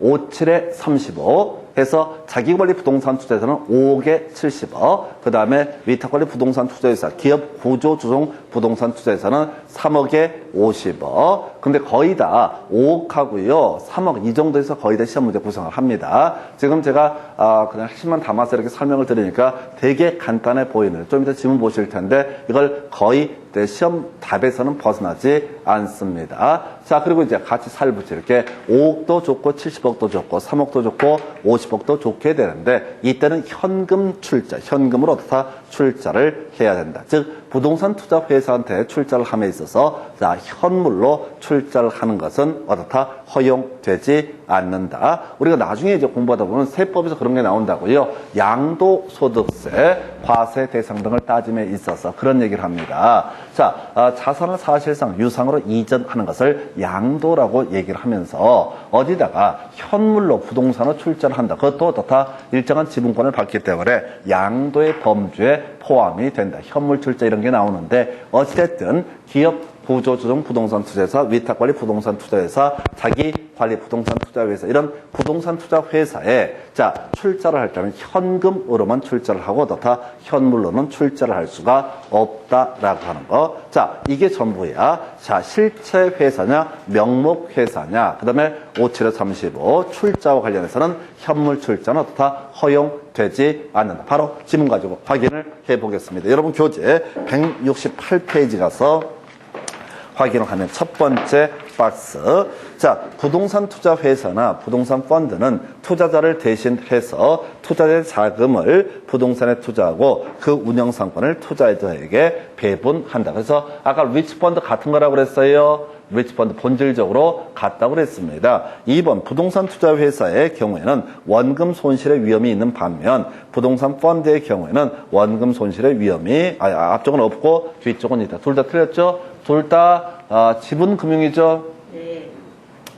57에 35. 해서 자기관리 부동산 투자에서는 5억에 70억. 그 다음에 위탁관리 부동산 투자회사, 기업 구조조정 부동산 투자에서는 3억에 50억. 근데 거의 다 5억하고요. 3억 이 정도에서 거의 다 시험 문제 구성을 합니다. 지금 제가 그냥 핵심만 담아서 이렇게 설명을 드리니까 되게 간단해 보이는, 좀 이따 지문 보실 텐데 이걸 거의 시험 답에서는 벗어나지 않습니다. 자, 그리고 이제 같이 살붙이 이렇게 5억도 좋고 70억도 좋고 3억도 좋고 50억도 좋게 되는데 이때는 현금 출자, 현금으로 어떻다 출자를 해야 된다. 즉 부동산 투자 회사한테 출자를 함에 있어서 자, 현물로 출자를 하는 것은 어떻다 허용되지 않는다. 우리가 나중에 이제 공부하다 보면 세법에서 그런 게 나온다고요. 양도소득세, 과세 대상 등을 따짐에 있어서 그런 얘기를 합니다. 자, 자산을 사실상 유상으로 이전하는 것을 양도라고 얘기를 하면서 어디다가 현물로 부동산을 출자를 한다. 그것도 어떻다 일정한 지분권을 받기 때문에 양도의 범주에 포함이 된다. 현물 출자 이런 게 나오는데 어찌됐든 기업 구조조정 부동산 투자회사, 위탁관리 부동산 투자회사, 자기관리 부동산 투자회사 이런 부동산 투자 회사에 자 출자를 할 때는 현금으로만 출자를 하고 어떻다 현물로는 출자를 할 수가 없다라고 하는 거. 자 이게 전부야. 자 실체 회사냐 명목 회사냐. 그다음에 57-35 출자와 관련해서는 현물 출자는 어떻다 허용되지 않는다. 바로 지문 가지고 확인을 해보겠습니다. 여러분 교재 168페이지 가서 확인을 하면 첫 번째 박스. 자, 부동산 투자 회사나 부동산 펀드는 투자자를 대신해서 투자자의 자금을 부동산에 투자하고 그 운영 상권을 투자자에게 배분한다. 그래서 아까 리츠펀드 같은 거라고 그랬어요. 리츠펀드 본질적으로 같다고 그랬습니다. 2번 부동산 투자 회사의 경우에는 원금 손실의 위험이 있는 반면 부동산 펀드의 경우에는 원금 손실의 위험이 앞쪽은 없고 뒤쪽은 있다. 둘 다 틀렸죠? 둘 다 지분금융이죠? 네.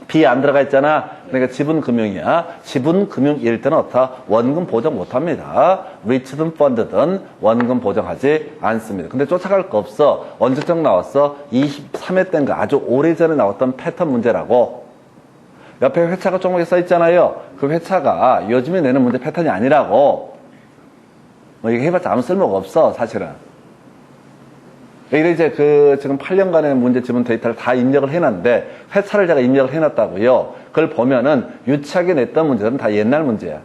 B 안 들어가 있잖아. 그러니까 지분금융이야. 지분금융일 때는 어떻다? 원금 보장 못합니다. 리츠든 펀드든 원금 보장하지 않습니다. 근데 쫓아갈 거 없어. 언제적 나왔어? 23회 때인가 아주 오래전에 나왔던 패턴 문제라고. 옆에 회차가 조금씩 써 있잖아요. 그 회차가 요즘에 내는 문제 패턴이 아니라고. 뭐 이거 해봤자 아무 쓸모가 없어 사실은. 이제 지금 8년간의 문제 지문 데이터를 다 입력을 해놨는데, 회차를 제가 입력을 해놨다고요. 그걸 보면은 유치하게 냈던 문제들은 다 옛날 문제야.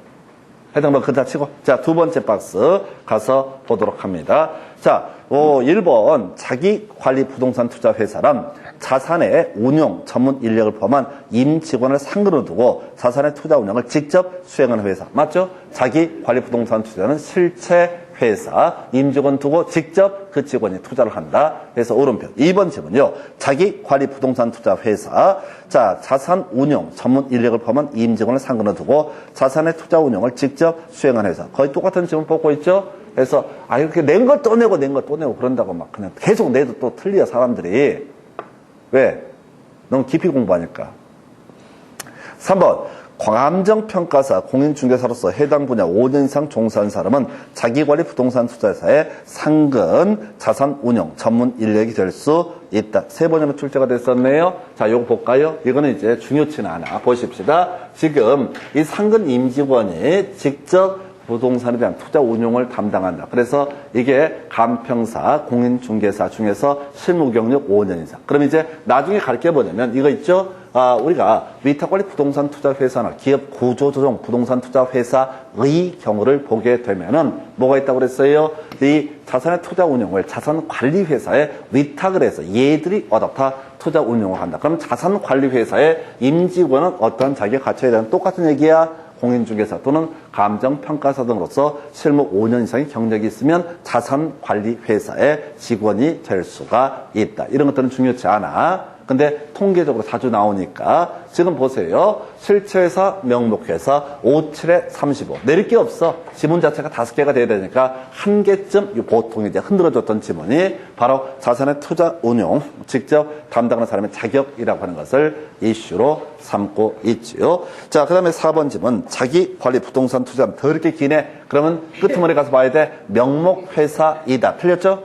해당 뭐 그다 치고. 자, 두 번째 박스 가서 보도록 합니다. 자, 1번 자기관리 부동산 투자 회사란 자산의 운용 전문 인력을 포함한 임직원을 상근으로 두고 자산의 투자 운영을 직접 수행하는 회사. 맞죠? 자기관리 부동산 투자는 실체 회사, 임직원 두고 직접 그 직원이 투자를 한다. 그래서 오른편. 2번 질문요. 자기관리 부동산 투자 회사. 자, 자산 운용 전문 인력을 포함한 임직원을 상근으로 두고 자산의 투자 운영을 직접 수행하는 회사. 거의 똑같은 질문 뽑고 있죠? 그래서 이렇게 낸 걸 또 내고 낸 걸 또 내고 그런다고 막 그냥 계속 내도 또 틀려 사람들이. 왜? 너무 깊이 공부하니까. 3번. 감정평가사, 공인중개사로서 해당 분야 5년 이상 종사한 사람은 자기관리 부동산 투자회사의 상근, 자산운용, 전문 인력이 될 수 있다. 세 번이나 출제가 됐었네요. 자, 이거 볼까요? 이거는 이제 중요치는 않아. 보십시다. 지금 이 상근 임직원이 직접 부동산에 대한 투자 운용을 담당한다. 그래서 이게 감평사, 공인중개사 중에서 실무 경력 5년 이상. 그럼 이제 나중에 갈 게 뭐냐면 이거 있죠? 우리가 위탁관리 부동산 투자 회사나 기업 구조조정 부동산 투자 회사의 경우를 보게 되면은 뭐가 있다고 그랬어요? 이 자산의 투자 운용을 자산 관리 회사에 위탁을 해서 얘들이 어떻다 투자 운용을 한다. 그럼 자산 관리 회사의 임직원은 어떤 자기가 갖춰야 되는 똑같은 얘기야. 공인중개사 또는 감정평가사 등으로서 실무 5년 이상의 경력이 있으면 자산관리회사의 직원이 될 수가 있다. 이런 것들은 중요치 않아. 근데 통계적으로 자주 나오니까 지금 보세요. 실체회사, 명목회사 57-35 내릴 게 없어. 지문 자체가 5개가 돼야 되니까 한 개쯤 보통 이제 흔들어줬던 지문이 바로 자산의 투자 운용 직접 담당하는 사람의 자격이라고 하는 것을 이슈로 삼고 있지요. 자, 그 다음에 4번 지문 자기관리 부동산 투자 더 이렇게 기네. 그러면 끄트머리 가서 봐야 돼. 명목회사이다. 틀렸죠?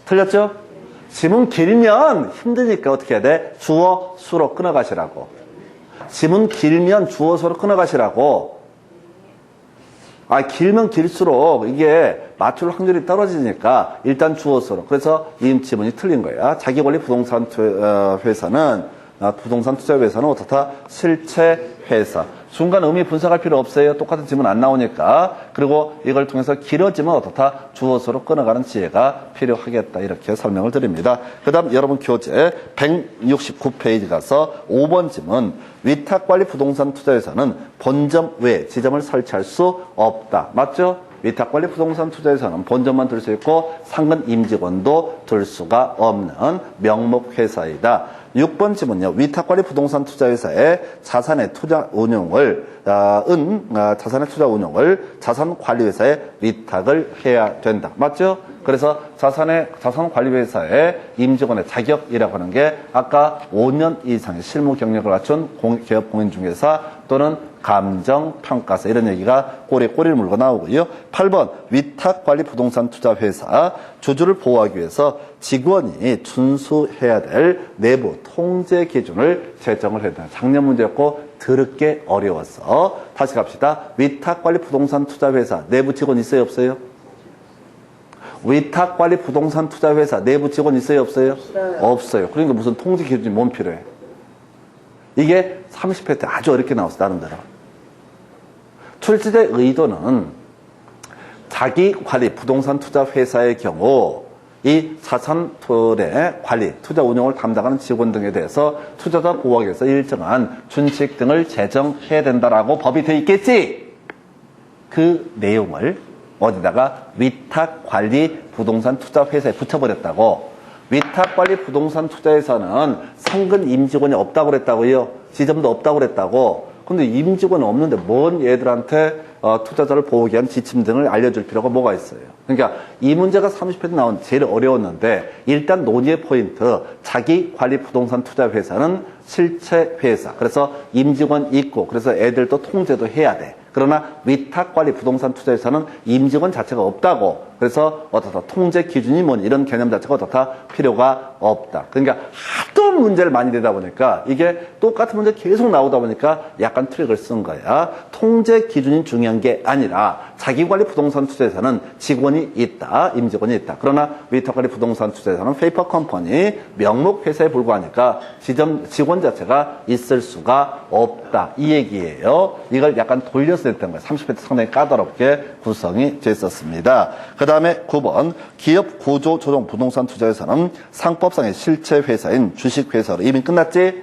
틀렸죠? 지문 길면 힘드니까 어떻게 해야 돼? 주어, 수로 끊어가시라고. 지문 길면 주어서로 끊어가시라고. 길면 길수록 이게 맞출 확률이 떨어지니까 일단 주어서로. 그래서 이 지문이 틀린 거야. 자기관리 부동산 회사는 부동산 투자 회사는 어떻다? 실체 회사. 중간 의미 분석할 필요 없어요. 똑같은 지문 안 나오니까. 그리고 이걸 통해서 길어지면 어떻다? 주어서로 끊어가는 지혜가 필요하겠다. 이렇게 설명을 드립니다. 그 다음 여러분 교재 169페이지 가서 5번 지문. 위탁관리 부동산 투자회사는 본점 외에 지점을 설치할 수 없다. 맞죠? 위탁관리 부동산 투자회사는 본점만 둘 수 있고 상근 임직원도 둘 수가 없는 명목회사이다. 6번 지문요. 위탁관리 부동산 투자회사의 자산의 투자 운용을 자산관리회사에 위탁을 해야 된다. 맞죠? 그래서 자산관리회사의 임직원의 자격이라고 하는 게 아까 5년 이상의 실무 경력을 갖춘 기업공인중개사 또는 감정평가사 이런 얘기가 꼬리를 물고 나오고요. 8번 위탁관리 부동산 투자회사 주주를 보호하기 위해서 직원이 준수해야 될 내부 통제 기준을 제정을 해야 된다. 작년 문제였고 더럽게 어려웠어. 다시 갑시다. 위탁관리 부동산 투자회사 내부 직원 있어요 없어요? 위탁관리 부동산 투자회사 내부 직원 있어요 없어요? 없어요. 그러니까 무슨 통제 기준이 뭔 필요해? 이게 30회 때 아주 어렵게 나왔어 나름대로. 출제자의 의도는 자기관리 부동산 투자회사의 경우 이 자산의 관리, 투자 운용을 담당하는 직원 등에 대해서 투자자 보호하기 위해서 일정한 준칙 등을 제정해야 된다라고 법이 돼 있겠지. 그 내용을 어디다가 위탁관리 부동산 투자회사에 붙여버렸다고. 위탁관리 부동산 투자회사는 상근 임직원이 없다고 그랬다고요. 지점도 없다고 그랬다고. 근데 임직원은 없는데 뭔 얘들한테 투자자를 보호하기 위한 지침 등을 알려줄 필요가 뭐가 있어요. 그러니까 이 문제가 30회 나온 제일 어려웠는데 일단 논의의 포인트 자기관리 부동산 투자회사는 실체회사. 그래서 임직원 있고 그래서 애들도 통제도 해야 돼. 그러나 위탁관리 부동산 투자회사는 임직원 자체가 없다고. 그래서 어떻다 통제 기준이 뭐니 이런 개념 자체가 어떻다 필요가 없다. 그러니까 하도 문제를 많이 내다 보니까 이게 똑같은 문제 계속 나오다 보니까 약간 트릭을 쓴 거야. 통제 기준이 중요한 게 아니라 자기관리 부동산 투자회사는 직원이 있다, 임직원이 있다. 그러나 위탁관리 부동산 투자회사는 페이퍼 컴퍼니 명목회사에 불과하니까 직원 자체가 있을 수가 없다. 이 얘기예요. 이걸 약간 돌려서 했던 거예요. 30회 때 상당히 까다롭게 구성이 돼 있었습니다. 그 다음에 9번 기업 구조 조정 부동산 투자회사는 상법상의 실체 회사인 주식회사로 이미 끝났지?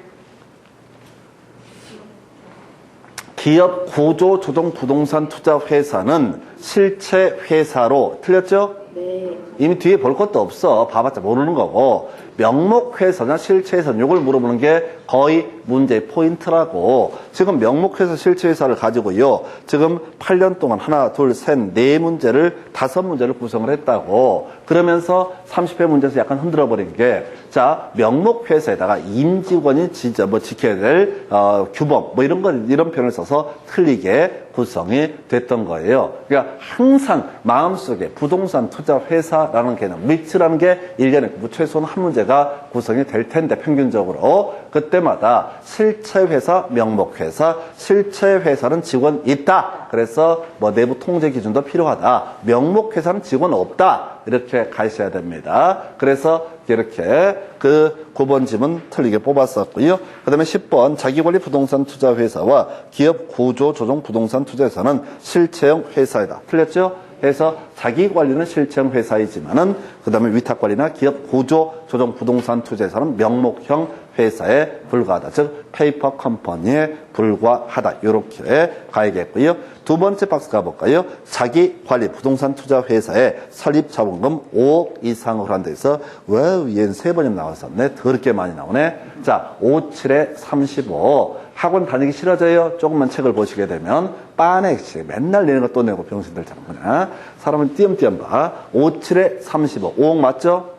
기업 구조 조정 부동산 투자회사는 실체 회사로 틀렸죠? 네. 이미 뒤에 볼 것도 없어. 봐봤자 모르는 거고. 명목회사나 실체회사는 이걸 물어보는 게 거의 문제의 포인트라고. 지금 명목회사 실체회사를 가지고요. 지금 8년 동안 하나, 둘, 셋, 네 문제를 5문제를 구성을 했다고. 그러면서 30회 문제에서 약간 흔들어버린 게 자, 명목회사에다가 임직원이 진짜 지켜야 될 규범 이런 표현을 써서 틀리게 구성이 됐던 거예요. 그러니까 항상 마음속에 부동산 투자 회사라는 개념, 리츠라는 게 1년에 최소한 한 문제가 구성이 될 텐데 평균적으로 그때마다 실체회사, 명목회사, 실체회사는 직원 있다. 그래서 내부 통제 기준도 필요하다. 명목회사는 직원 없다. 이렇게 가셔야 됩니다. 그래서 이렇게 9번 지문 틀리게 뽑았었고요. 그 다음에 10번 자기관리 부동산 투자회사와 기업 구조 조정 부동산 투자회사는 실체형 회사이다. 틀렸죠? 그래서 자기관리는 실체형 회사이지만은 그 다음에 위탁관리나 기업 구조 조정 부동산 투자회사는 명목형 회사에 불과하다. 즉 페이퍼 컴퍼니에 불과하다. 이렇게 가야겠고요. 두 번째 박스 가볼까요? 자기관리 부동산 투자회사의 설립 자본금 5억 이상으로 한 데서 얘는 3번이 나왔었네. 더럽게 많이 나오네. 자, 5, 7에 35. 학원 다니기 싫어져요? 조금만 책을 보시게 되면 빠넥씩 맨날 내는 거 또 내고 병신들처럼 그냥 사람은 띄엄띄엄 봐. 5, 7에 35. 5억 맞죠?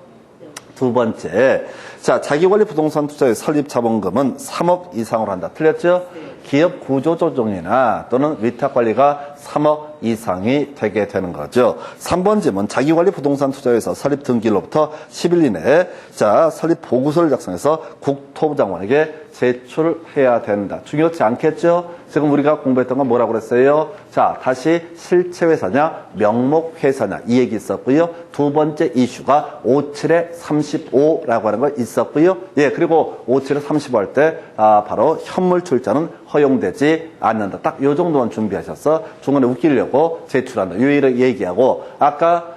두 번째. 자, 자기관리 부동산 투자의 설립 자본금은 3억 이상으로 한다. 틀렸죠? 기업 구조 조정이나 또는 위탁 관리가 3억 이상이 되게 되는 거죠. 3번 질문, 자기관리 부동산 투자회사 설립 등기일로부터 10일 이내에 자 설립 보고서를 작성해서 국토부장관에게 제출해야 된다. 중요치 않겠죠? 지금 우리가 공부했던 건 뭐라고 그랬어요? 자, 다시 실체 회사냐, 명목 회사냐 이 얘기 있었고요. 두 번째 이슈가 57에 35라고 하는 거 있었고요. 예, 그리고 57에 35 할 때 바로 현물 출자는 허용되지 않는다. 딱 요 정도만 준비하셔서 중간에 웃기려고 제출한다. 요 일을 얘기하고 아까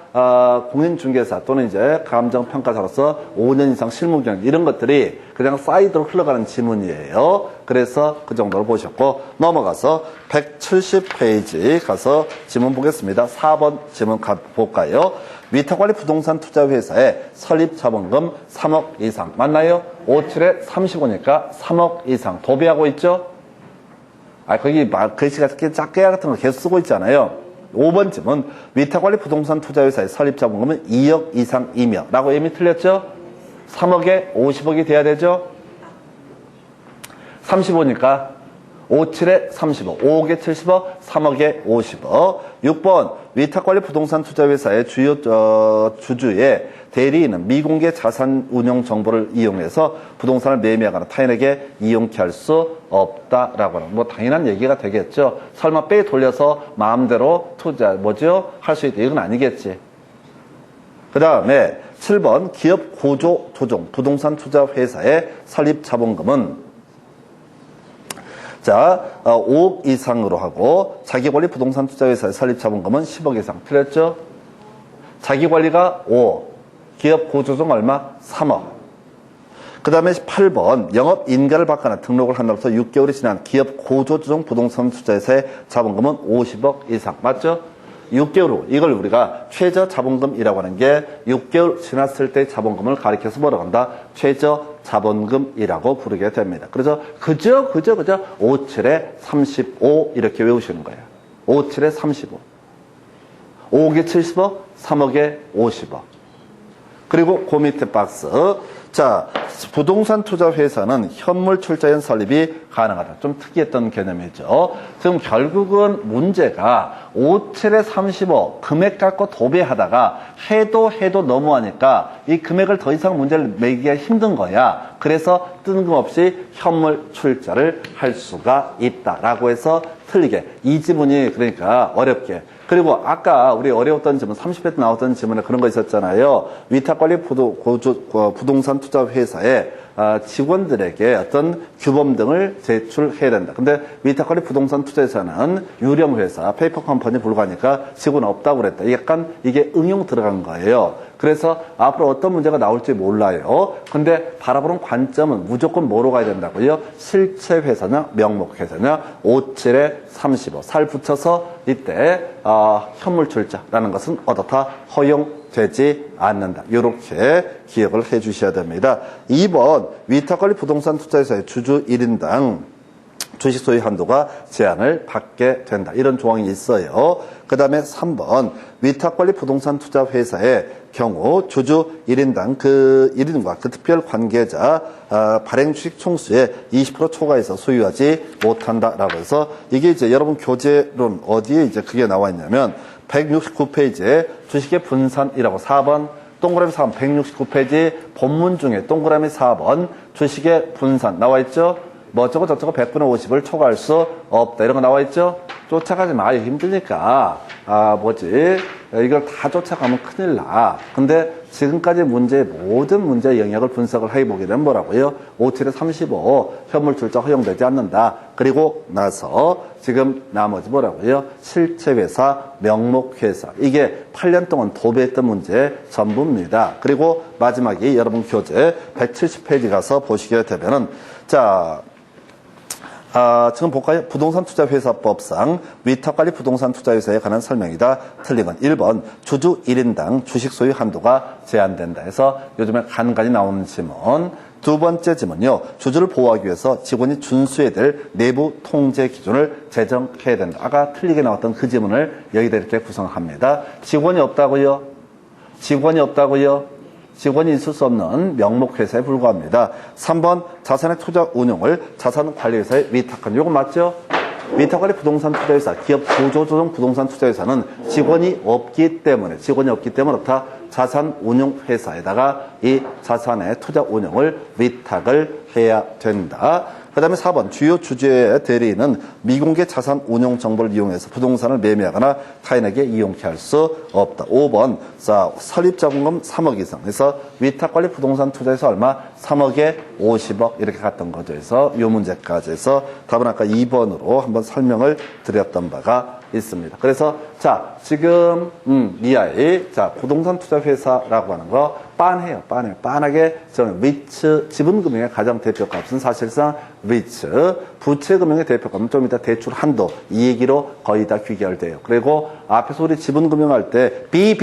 공인중개사 또는 이제 감정평가사로서 5년 이상 실무 경력 이런 것들이 그냥 사이드로 흘러가는 지문이에요. 그래서 그 정도로 보셨고 넘어가서 170페이지 가서 지문 보겠습니다. 4번 지문 볼까요? 위탁관리 부동산 투자회사의 설립 자본금 3억 이상 맞나요? 57에 35니까 3억 이상 도배하고 있죠? 거기 글씨가 작게 같은 거 계속 쓰고 있잖아요. 5번 질문, 위탁관리 부동산 투자회사의 설립 자본금은 2억 이상이며 라고 이미 틀렸죠? 3억에 50억이 돼야 되죠? 35니까 57에 35, 5억에 70억, 3억에 50억. 6번, 위탁관리 부동산 투자회사의 주요 주주의 대리인은 미공개 자산 운용 정보를 이용해서 부동산을 매매하거나 타인에게 이용케 할 수 없다라고 하는 뭐 당연한 얘기가 되겠죠. 설마 빼 돌려서 마음대로 투자 할 수 있다 이건 아니겠지. 그 다음에 7번 기업 구조 조정 부동산 투자 회사의 설립 자본금은 자, 5억 이상으로 하고 자기관리 부동산 투자회사의 설립 자본금은 10억 이상. 틀렸죠? 자기관리가 5억, 기업 구조조정 얼마? 3억. 그 다음에 8번 영업 인가를 받거나 등록을 한 날부터 6개월이 지난 기업 구조조정 부동산 투자회사의 자본금은 50억 이상. 맞죠? 6개월 후 이걸 우리가 최저 자본금이라고 하는 게 6개월 지났을 때 자본금을 가리켜서 뭐라고 한다? 최저 자본금이라고 부르게 됩니다. 그래서 그저 57에 35 이렇게 외우시는 거예요. 57에 35. 5억에 70억, 3억에 50억. 그리고 그 밑에 박스. 자, 부동산 투자 회사는 현물 출자연 설립이 가능하다. 좀 특이했던 개념이죠. 지금 결국은 문제가 57에 35 금액 갖고 도배하다가 해도 너무하니까 이 금액을 더 이상 문제를 매기가 힘든 거야. 그래서 뜬금없이 현물 출자를 할 수가 있다라고 해서 틀리게 이 지문이 그러니까 어렵게. 그리고 아까 우리 어려웠던 지문 30회 때 나왔던 지문에 그런 거 있었잖아요. 위탁관리 부동산 투자 회사에 직원들에게 어떤 규범 등을 제출해야 된다. 근데 위탁관리 부동산 투자회사는 유령회사, 페이퍼 컴퍼니 불과하니까 직원 없다고 그랬다. 약간 이게 응용 들어간 거예요. 그래서 앞으로 어떤 문제가 나올지 몰라요. 근데 바라보는 관점은 무조건 뭐로 가야 된다고요? 실체 회사냐, 명목 회사냐, 57에 35. 살 붙여서 이때 현물 출자라는 것은 어떻다? 허용되지 않는다. 이렇게 기억을 해 주셔야 됩니다. 2번 위탁관리 부동산 투자회사의 주주 1인당 주식 소유 한도가 제한을 받게 된다. 이런 조항이 있어요. 그 다음에 3번 위탁관리 부동산 투자 회사의 경우 주주 1인당 그 1인과 그 특별 관계자 발행 주식 총수의 20% 초과해서 소유하지 못한다라고 해서 이게 이제 여러분 교재론 어디에 이제 그게 나와 있냐면 169페이지에 주식의 분산이라고 4번 동그라미 4번 169페이지 본문 중에 동그라미 4번 주식의 분산 나와 있죠? 뭐 어쩌고 저쩌고 100분의 50을 초과할 수 없다. 이런 거 나와 있죠? 쫓아가지 마요. 힘드니까. 이걸 다 쫓아가면 큰일 나. 근데 지금까지 모든 문제의 영역을 분석을 해보게 되면 뭐라고요? 57에 35 현물 출자 허용되지 않는다. 그리고 나서 지금 나머지 뭐라고요? 실체회사, 명목회사. 이게 8년 동안 도배했던 문제의 전부입니다. 그리고 마지막이 여러분 교재 170페이지 가서 보시게 되면은 자, 지금 볼까요? 부동산 투자회사법상 위탁관리 부동산 투자회사에 관한 설명이다. 틀린 건 1번 주주 1인당 주식 소유 한도가 제한된다 해서 요즘에 간간히 나오는 지문. 두 번째 지문요. 주주를 보호하기 위해서 직원이 준수해야 될 내부 통제 기준을 제정해야 된다. 아까 틀리게 나왔던 그 지문을 여기다 이렇게 구성합니다. 직원이 없다고요? 직원이 있을 수 없는 명목회사에 불과합니다. 3번 자산의 투자 운용을 자산관리회사에 위탁한. 요거 맞죠? 위탁관리 부동산 투자회사, 기업 구조조정 부동산 투자회사는 직원이 없기 때문에 어떻다? 자산 운용 회사에다가 이 자산의 투자 운용을 위탁을 해야 된다. 그 다음에 4번 주요 주주의 대리인은 미공개 자산 운용 정보를 이용해서 부동산을 매매하거나 타인에게 이용케 할 수 없다. 5번 자 설립자금금 3억 이상 해서 위탁관리 부동산 투자에서 얼마? 3억에 50억 이렇게 갔던 거죠. 그래서 이 문제까지 해서 답은 아까 2번으로 한번 설명을 드렸던 바가 있습니다. 그래서 자 지금 이 아이 자 부동산 투자 회사라고 하는 거 빤하게 저는 위츠 지분금융의 가장 대표값은 사실상 위츠 부채금융의 대표값은 좀 이따 대출 한도 이 얘기로 거의 다 귀결돼요. 그리고 앞에서 우리 지분금융 할 때 B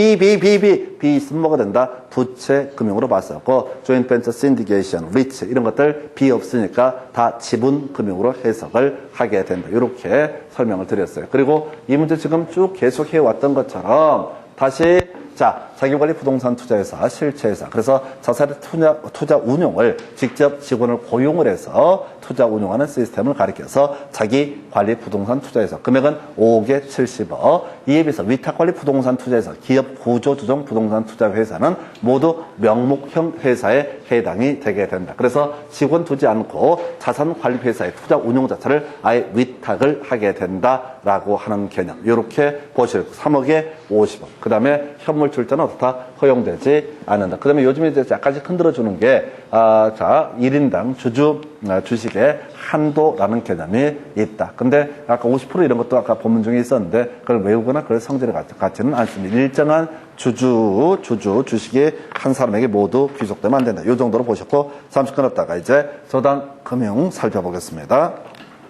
있으면 뭐가 된다? 부채금융으로 봤었고 조인트 벤처 신디케이션, 위츠 이런 것들 B 없으니까 다 지분금융으로 해석을 하게 된다. 이렇게 설명을 드렸어요. 그리고 이 문제 지금 쭉 계속 해왔던 것처럼 다시 자, 자기관리 부동산 투자회사, 실체회사. 그래서 자산의 투자 운용을 직접 직원을 고용을 해서 투자 운용하는 시스템을 가리켜서 자기관리 부동산 투자회사. 금액은 5억에 70억. 이에 비해서 위탁관리 부동산 투자회사, 기업 구조조정 부동산 투자회사는 모두 명목형 회사에 해당이 되게 된다. 그래서 직원 두지 않고 자산관리회사의 투자 운용 자체를 아예 위탁을 하게 된다라고 하는 개념. 이렇게 보시고 3억에 50억. 그 다음에 현물 출자는 어떻다? 허용되지 않는다. 그 다음에 요즘에 이제 약간씩 흔들어주는 게, 자, 1인당 주식의 한도라는 개념이 있다. 근데 아까 50% 이런 것도 아까 본문 중에 있었는데, 그걸 외우거나 그럴 성질을 갖지는 않습니다. 일정한 주식이 한 사람에게 모두 귀속되면 안 된다. 이 정도로 보셨고, 잠시 끊었다가 이제 저당 금융 살펴보겠습니다.